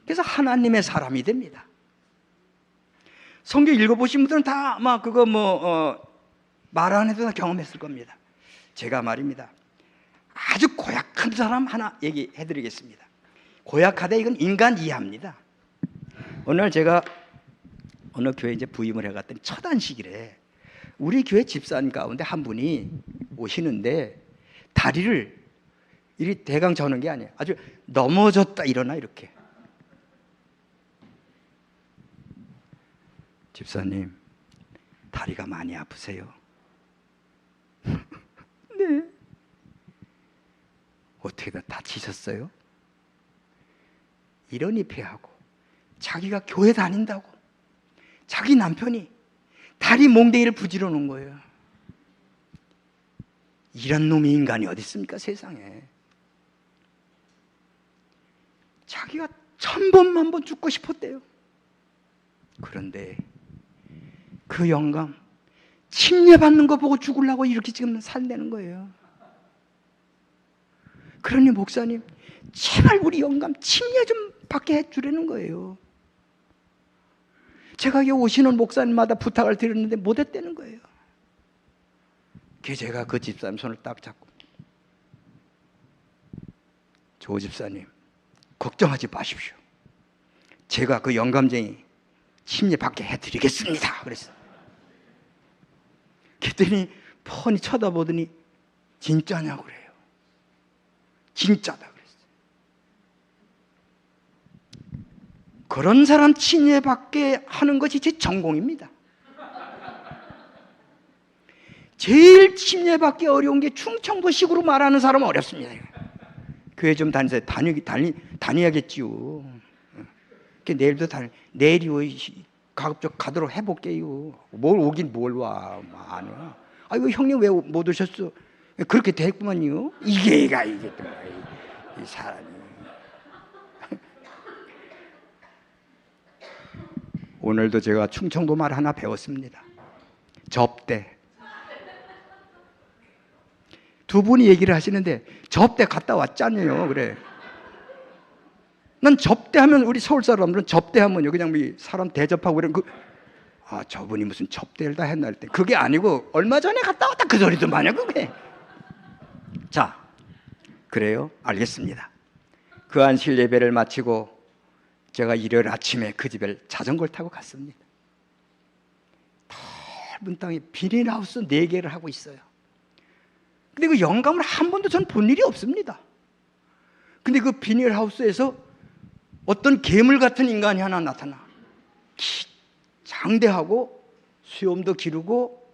그래서 하나님의 사람이 됩니다. 성경 읽어보신 분들은 다 아마 그거 말 안 해도 다 경험했을 겁니다. 제가 말입니다. 아주 고약한 사람 하나 얘기해 드리겠습니다. 고약하다 이건 인간 이하입니다. 오늘 제가 어느 교회 이제 부임을 해갔더니 첫 안식일에 우리 교회 집사님 가운데 한 분이 오시는데 다리를 이리 대강 저는 게 아니에요. 아주 넘어졌다 일어나 이렇게. 집사님, 다리가 많이 아프세요? 네. 어떻게 다 다치셨어요? 이러니 패하고 자기가 교회 다닌다고 자기 남편이 다리 몽둥이를 부지러 놓은 거예요. 이런 놈의 인간이 어디 있습니까 세상에. 자기가 1000번 1000번 죽고 싶었대요. 그런데 그 영감 침례받는 거 보고 죽으려고 이렇게 지금 살내는 거예요. 그러니 목사님 제발 우리 영감 침례 좀 받게 해주라는 거예요. 제가 여기 오시는 목사님마다 부탁을 드렸는데 못했다는 거예요. 그래서 제가 그 집사님 손을 딱 잡고, 조 집사님 걱정하지 마십시오. 제가 그 영감쟁이 침례 받게 해드리겠습니다. 그랬어요. 그랬더니 뻔히 쳐다보더니 진짜냐고 그래요. 진짜다 그랬어요. 그런 사람 침례 받게 하는 것이 제 전공입니다. 제일 침례 받기 어려운 게 충청도식으로 말하는 사람은 어렵습니다. 교회 좀 다니세요. 다녀야겠지요. 내일도 내일이 가급적 가도록 해볼게요. 뭘 오긴 뭘 와. 안 와. 아이고 형님 왜 못 오셨어? 그렇게 됐구만요. 이게 또 이 사람이. 오늘도 제가 충청도 말 하나 배웠습니다. 접대. 두 분이 얘기를 하시는데 접대 갔다 왔잖아요. 그래. 난 접대하면 우리 서울 사람들은 접대하면 여기 그냥 사람 대접하고 이런 저분이 무슨 접대를 다 했나 할 때 그게 아니고 얼마 전에 갔다 왔다 그 소리도 마냐 그게. 자, 그래요. 알겠습니다. 그 안식 예배를 마치고 제가 일요일 아침에 그 집에 자전거를 타고 갔습니다. 넓은 땅에 비닐하우스 4개를 하고 있어요. 근데 그 영감을 한 번도 전 본 일이 없습니다. 근데 그 비닐하우스에서 어떤 괴물 같은 인간이 하나 나타나. 장대하고 수염도 기르고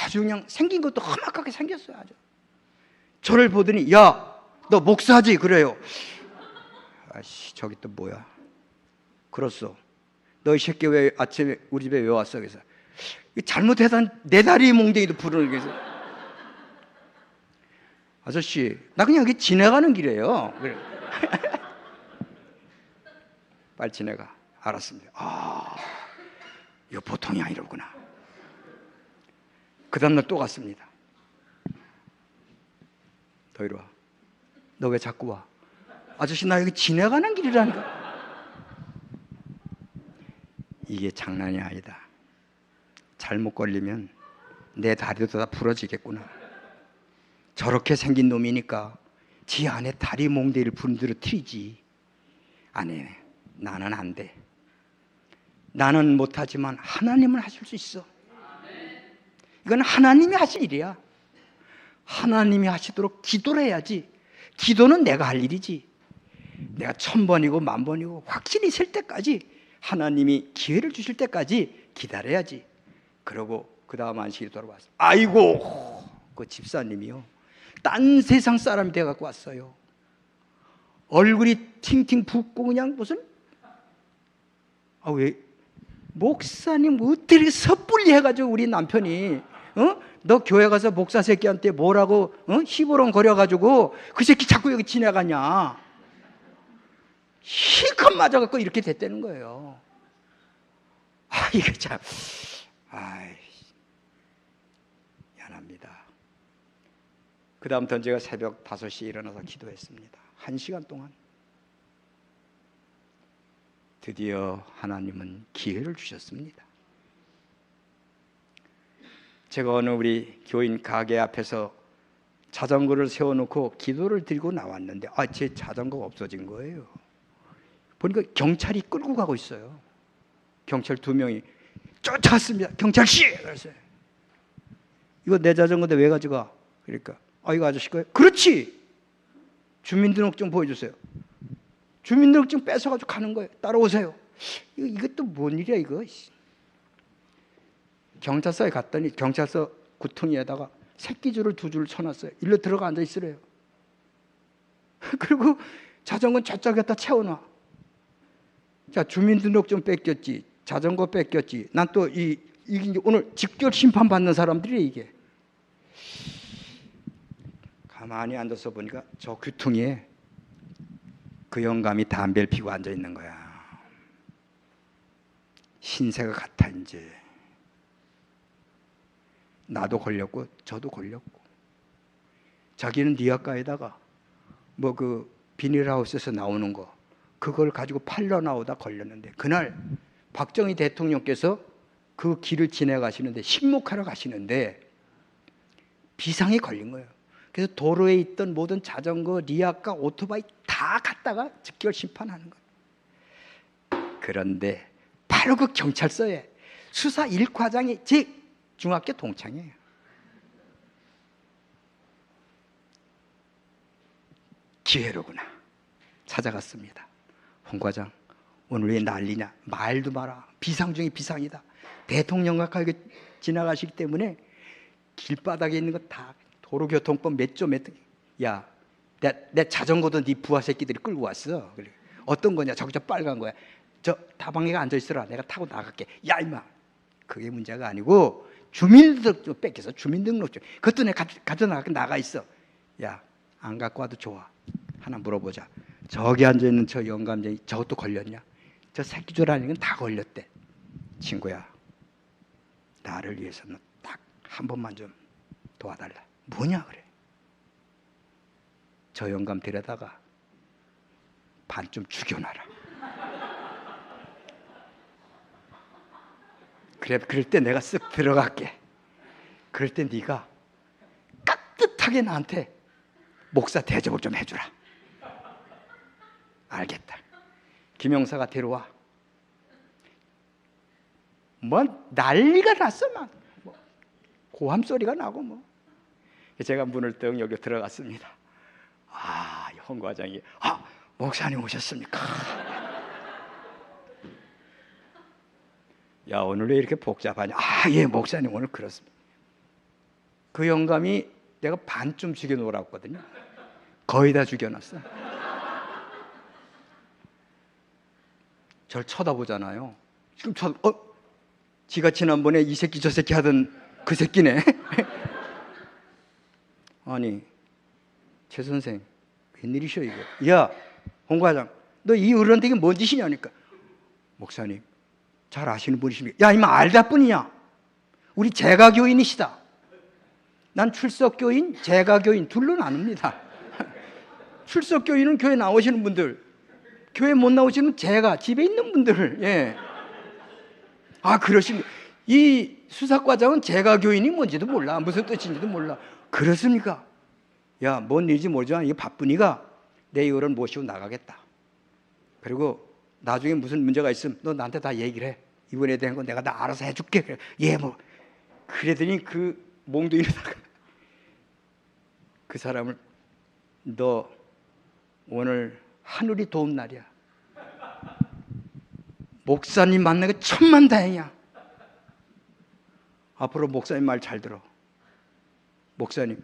아주 그냥 생긴 것도 험악하게 생겼어요. 아주. 저를 보더니 야, 너 목사지? 그래요. 아씨, 저기 또 뭐야? 그렇소. 너 이 새끼 왜 아침에 우리 집에 왜 왔어? 그래서 잘못해서 내 다리 몽둥이도 부르는 거예요. 아저씨, 나 그냥 여기 지나가는 길이에요. 그래. 빨리 지나가. 알았습니다. 이거 보통이 아니로구나. 그 다음날 또 갔습니다. 더 이리 와. 너 왜 자꾸 와? 아저씨, 나 여기 지나가는 길이라니까. 이게 장난이 아니다. 잘못 걸리면 내 다리도 다 부러지겠구나. 저렇게 생긴 놈이니까 지 안에 다리 몽둥이를 부러뜨리지. 아니, 나는 안 돼. 나는 못하지만 하나님은 하실 수 있어. 이건 하나님이 하실 일이야. 하나님이 하시도록 기도를 해야지. 기도는 내가 할 일이지. 내가 1000번이고 10,000번이고 확신이 있을 때까지, 하나님이 기회를 주실 때까지 기다려야지. 그러고 그 다음 안식일에 돌아왔어요. 아이고, 그 집사님이요, 딴 세상 사람이 돼갖고 왔어요. 얼굴이 팅팅 붓고 그냥 무슨, 왜 목사님 어떻게 섣불리 해가지고 우리 남편이 너 교회 가서 목사 새끼한테 뭐라고 시보렁 거려가지고 그 새끼 자꾸 여기 지나가냐. 실컷 맞아갖고 이렇게 됐다는 거예요. 이거 참, 미안합니다. 그 다음부터는 제가 새벽 5시에 일어나서 기도했습니다. 1시간 동안. 드디어 하나님은 기회를 주셨습니다. 제가 어느 우리 교인 가게 앞에서 자전거를 세워놓고 기도를 드리고 나왔는데 제 자전거가 없어진 거예요. 보니까 경찰이 끌고 가고 있어요. 경찰 2명이 쫓아갔습니다. 경찰씨! 그랬어요. 이거 내 자전거인데 왜 가져가? 그러니까 이거 아저씨 거예요? 그렇지! 주민등록증 보여주세요. 주민등록증 뺏어가지고 가는 거예요. 따라오세요. 이것도 뭔 일이야 이거. 경찰서에 갔더니 경찰서 구퉁이에다가 새끼줄을 2줄 쳐놨어요. 일로 들어가 앉아 있으래요. 그리고 자전거 저쪽에다 채워놔. 자, 주민등록증 뺏겼지, 자전거 뺏겼지. 난 또 이게 이제 오늘 직결 심판 받는 사람들이 이게. 가만히 앉아서 보니까 저 귀퉁이에 그 영감이 담배를 피고 앉아 있는 거야. 신세가 같아 이제. 나도 걸렸고 저도 걸렸고. 자기는 니아가에다가 뭐 그 비닐하우스에서 나오는 거 그걸 가지고 팔러 나오다 걸렸는데, 그날 박정희 대통령께서 그 길을 지나가시는데 식목하러 가시는데 비상이 걸린 거예요. 그래서 도로에 있던 모든 자전거, 리아카, 오토바이 다 갖다가 즉결 심판하는 거예요. 그런데 바로 그 경찰서에 수사 1과장이 제 중학교 동창이에요. 기회로구나. 찾아갔습니다. 홍 과장, 오늘 왜 난리냐? 말도 마라. 비상 중에 비상이다. 대통령과 가게 지나가시기 때문에 길바닥에 있는 거 다 도로교통법 몇 조 몇 조. 야, 내 자전거도 네 부하 새끼들이 끌고 왔어. 그래. 어떤 거냐? 저기 저 빨간 거야. 저 다방에 앉아 있어라. 내가 타고 나갈게. 야 임마. 그게 문제가 아니고 주민등록증 뺏겨서 주민등록증. 그것도 내가 가져나갈게. 나가 있어. 야, 안 갖고 와도 좋아. 하나 물어보자. 저기 앉아있는 저 영감쟁이 저것도 걸렸냐? 저 새끼줄 아니면 다 걸렸대. 친구야, 나를 위해서는 딱 한 번만 좀 도와달라. 뭐냐 그래? 저 영감 데려다가 반쯤 죽여놔라. 그래, 그럴 때 내가 쓱 들어갈게. 그럴 때 네가 깍듯하게 나한테 목사 대접을 좀 해주라. 알겠다. 김영사가 데려와. 뭐 난리가 났어. 막 고함 소리가 나고 뭐. 제가 문을 떡 열고 들어갔습니다. 홍 과장이 목사님 오셨습니까? 야, 오늘 왜 이렇게 복잡하냐? 예, 목사님 오늘 그렇습니다. 그 영감이 내가 반쯤 죽여놓으라거든요. 거의 다 죽여놨어. 저를 쳐다보잖아요. 지금 지가 지난번에 이 새끼 저 새끼 하던 그 새끼네. 아니, 최 선생 웬일이셔 이거? 야, 홍 과장, 너 이 어른한테 이게 뭔 짓이냐니까. 목사님, 잘 아시는 분이십니까? 야, 이마 알다 뿐이냐? 우리 재가교인이시다. 난 출석교인, 재가교인 둘로 나눕니다. 출석교인은 교회 나오시는 분들, 교회 못 나오시는 재가 집에 있는 분들. 예. 그러십니까? 이 수사과장은 재가교인이 뭔지도 몰라. 무슨 뜻인지도 몰라. 그렇습니까? 야, 뭔 일인지 모르지만 이게 바쁘니까 내 이 어른 모시고 나가겠다. 그리고 나중에 무슨 문제가 있으면 너 나한테 다 얘기를 해. 이번에 대한 건 내가 다 알아서 해줄게. 그래. 예, 뭐. 그러더니 그 몽둥이로다가 그 사람을, 너 오늘 하늘이 도운 날이야. 목사님 만나는 게 천만다행이야. 앞으로 목사님 말 잘 들어. 목사님,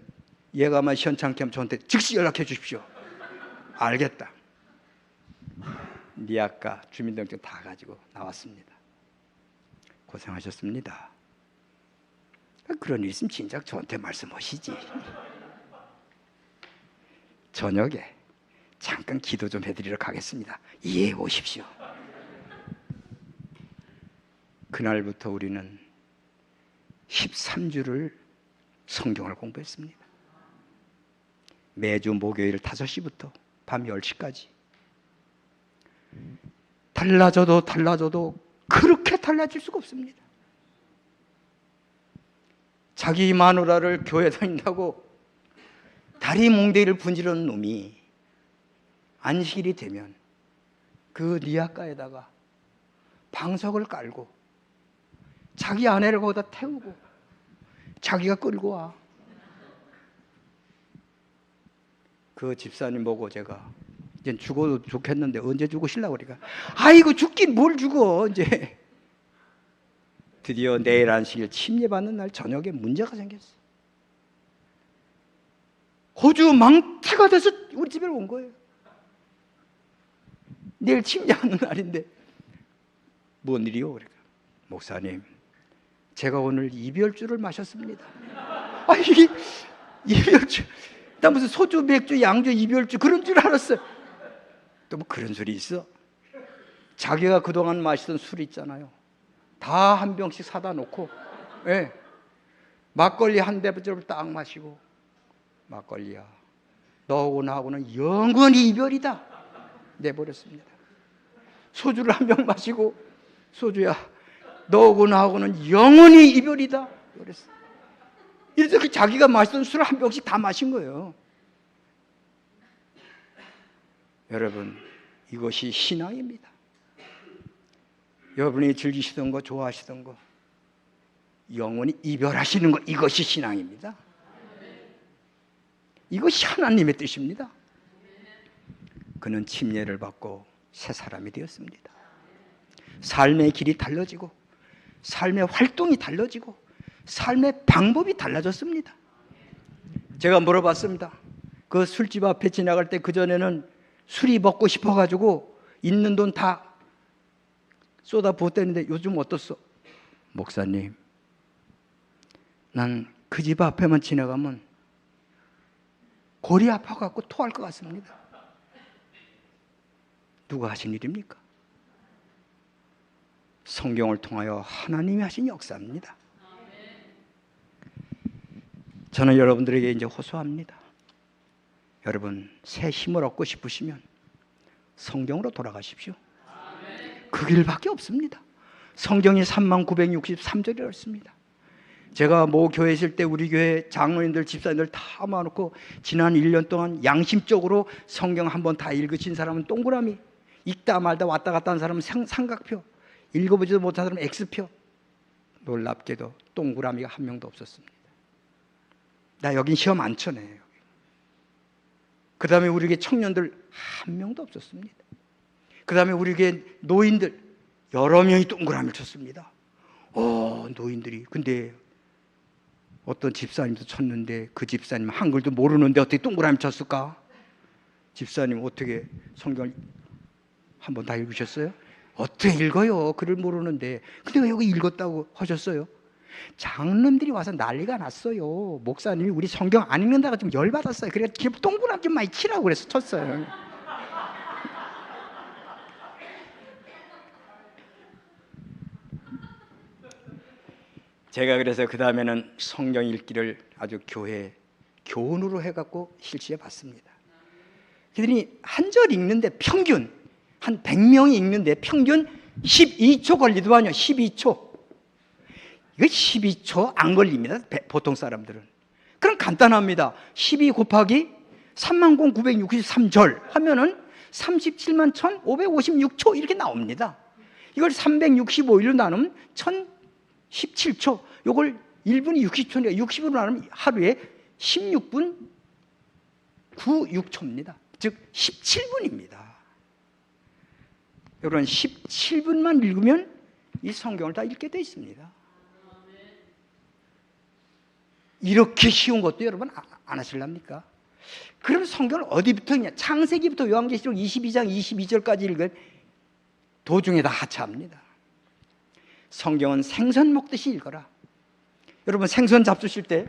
얘가만 시원찮게 하면 저한테 즉시 연락해 주십시오. 알겠다. 니아까 주민등록증 다 가지고 나왔습니다. 고생하셨습니다. 그런 일 있으면 진작 저한테 말씀하시지. 저녁에 잠깐 기도 좀 해드리러 가겠습니다. 이해해 오십시오. 그날부터 우리는 13주를 성경을 공부했습니다. 매주 목요일 5시부터 밤 10시까지. 달라져도 그렇게 달라질 수가 없습니다. 자기 마누라를 교회 다닌다고 다리 몽둥이를 분지르는 놈이 안식일이 되면 그 니아가에다가 방석을 깔고 자기 아내를 거기다 태우고 자기가 끌고 와. 그 집사님 보고 제가 이제 죽어도 좋겠는데 언제 죽으시려고 그러니까 아이고 죽긴 뭘 죽어 이제. 드디어 내일 안식일 침례받는 날 저녁에 문제가 생겼어. 호주 망태가 돼서 우리 집에 온 거예요. 내일 침례하는 날인데 뭔 일이요? 그러니까 목사님 제가 오늘 이별주를 마셨습니다. 아 이게 이별주 나 무슨 소주 맥주 양주 이별주 그런 줄 알았어요. 또 뭐 그런 술이 있어? 자기가 그동안 마시던 술 있잖아요. 다 한 병씩 사다 놓고 예. 막걸리 한 대부터 딱 마시고 막걸리야 너하고 나하고는 영원히 이별이다 내버렸습니다. 소주를 한 병 마시고 소주야 너하고 나하고는 영원히 이별이다 그랬어. 이래서 그 자기가 마시던 술을 한 병씩 다 마신 거예요. 여러분 이것이 신앙입니다. 여러분이 즐기시던 거 좋아하시던 거 영원히 이별하시는 것 이것이 신앙입니다. 이것이 하나님의 뜻입니다. 그는 침례를 받고 새 사람이 되었습니다. 삶의 길이 달라지고 삶의 활동이 달라지고 삶의 방법이 달라졌습니다. 제가 물어봤습니다. 그 술집 앞에 지나갈 때 그전에는 술이 먹고 싶어가지고 있는 돈 다 쏟아 부었다는데 요즘 어떻소? 목사님 난 그 집 앞에만 지나가면 골이 아파갖고 토할 것 같습니다. 누가 하신 일입니까? 성경을 통하여 하나님이 하신 역사입니다. 저는 여러분들에게 이제 호소합니다. 여러분 새 힘을 얻고 싶으시면 성경으로 돌아가십시오. 그 길밖에 없습니다. 성경이 3963절이라 했습니다. 제가 모 교회 있을 때 우리 교회 장로님들 집사님들 다 모아놓고 지난 1년 동안 양심적으로 성경 한번 다 읽으신 사람은 동그라미, 읽다 말다 왔다 갔다 한 사람은 삼각표, 읽어보지도 못한 사람은 X표. 놀랍게도 동그라미가 한 명도 없었습니다. 나 여긴 시험 안 쳐내. 그 다음에 우리 교회 청년들 한 명도 없었습니다. 그 다음에 우리 교회 노인들 여러 명이 동그라미를 쳤습니다. 노인들이. 근데 어떤 집사님도 쳤는데 그 집사님 한글도 모르는데 어떻게 동그라미 쳤을까? 집사님 어떻게 성경을 한번 다 읽으셨어요? 어떻게 읽어요? 글을 모르는데. 근데 왜 여기 읽었다고 하셨어요? 장로님들이 와서 난리가 났어요. 목사님이 우리 성경 안 읽는다가 좀 열받았어요. 그래서 동그라미 좀 많이 치라고 그래서 쳤어요. 제가 그래서 그 다음에는 성경 읽기를 아주 교훈으로 해갖고 실시해 봤습니다. 그랬더니 한 절 읽는데 평균 한 100명이 읽는데 평균 12초 걸리더만요. 12초. 이거 12초 안 걸립니다. 보통 사람들은. 그럼 간단합니다. 12 곱하기 30,963절 하면은 37만 1,556초 이렇게 나옵니다. 이걸 365일로 나누면 1,017초. 이걸 1분이 60초니까 60으로 나누면 하루에 16분 96초입니다. 즉 17분입니다. 여러분 17분만 읽으면 이 성경을 다 읽게 돼 있습니다. 이렇게 쉬운 것도 여러분 안 하실랍니까? 그럼 성경을 어디부터 읽냐? 창세기부터 요한계시록 22장 22절까지 읽으면 도중에 다 하차합니다. 성경은 생선 먹듯이 읽어라. 여러분 생선 잡수실 때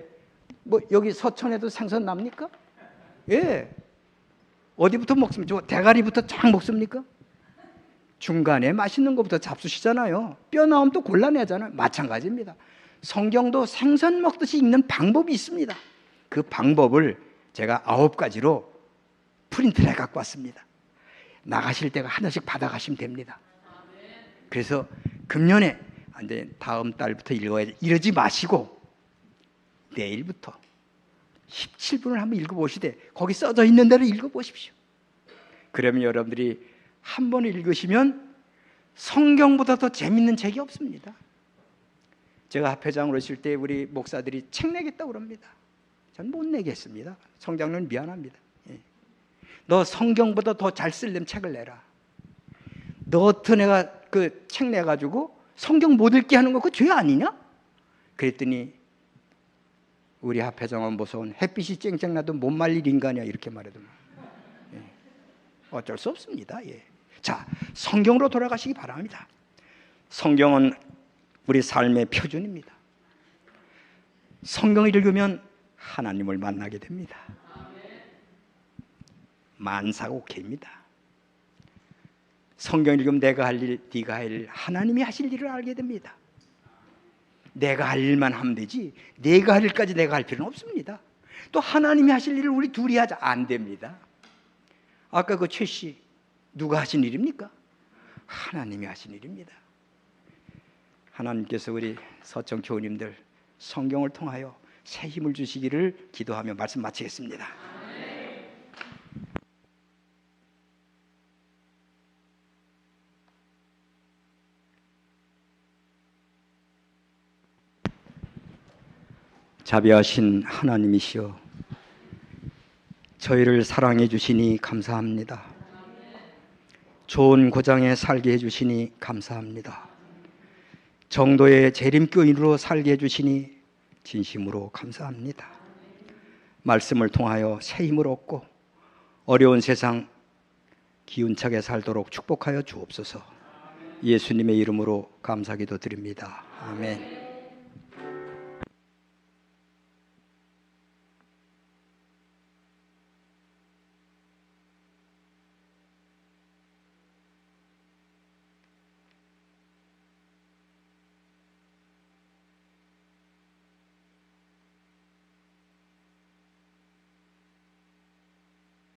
뭐 여기 서천에도 생선 납니까? 예. 어디부터 먹습니까? 대가리부터 쫙 먹습니까? 중간에 맛있는 것부터 잡수시잖아요. 뼈 나오면 또 골라내잖아요. 마찬가지입니다. 성경도 생선 먹듯이 읽는 방법이 있습니다. 그 방법을 제가 9가지로 프린트를 해 갖고 왔습니다. 나가실 때가 하나씩 받아가시면 됩니다. 그래서 금년에 이제 다음 달부터 읽어야지 이러지 마시고 내일부터 17분을 한번 읽어보시되 거기 써져 있는 대로 읽어보십시오. 그러면 여러분들이 한 번 읽으시면 성경보다 더 재밌는 책이 없습니다. 제가 합회장으로 있을 때 우리 목사들이 책 내겠다고 그럽니다. 전 못 내겠습니다. 성장로는 미안합니다. 예. 너 성경보다 더 잘 쓸려면 책을 내라. 너한테 내가 그 책 내가지고 성경 못 읽게 하는 거 그거 죄 아니냐? 그랬더니 우리 합회장은 무서운 햇빛이 쨍쨍 나도 못 말릴 인간이야 이렇게 말하더만. 예. 어쩔 수 없습니다. 예. 자, 성경으로 돌아가시기 바랍니다. 성경은 우리 삶의 표준입니다. 성경을 읽으면 하나님을 만나게 됩니다. 만사오케입니다. 성경 읽으면 내가 할 일, 네가 할 일, 하나님이 하실 일을 알게 됩니다. 내가 할 일만 하면 되지 내가 할 일까지 내가 할 필요는 없습니다. 또 하나님이 하실 일을 우리 둘이 하자 안 됩니다. 아까 그 최 씨 누가 하신 일입니까? 하나님이 하신 일입니다. 하나님께서 우리 서청 교우님들 성경을 통하여 새 힘을 주시기를 기도하며 말씀 마치겠습니다. 자비하신 하나님이시여, 저희를 사랑해 주시니 감사합니다. 좋은 고장에 살게 해주시니 감사합니다. 정도의 재림교인으로 살게 해주시니 진심으로 감사합니다. 말씀을 통하여 새 힘을 얻고 어려운 세상 기운차게 살도록 축복하여 주옵소서. 예수님의 이름으로 감사기도 드립니다. 아멘.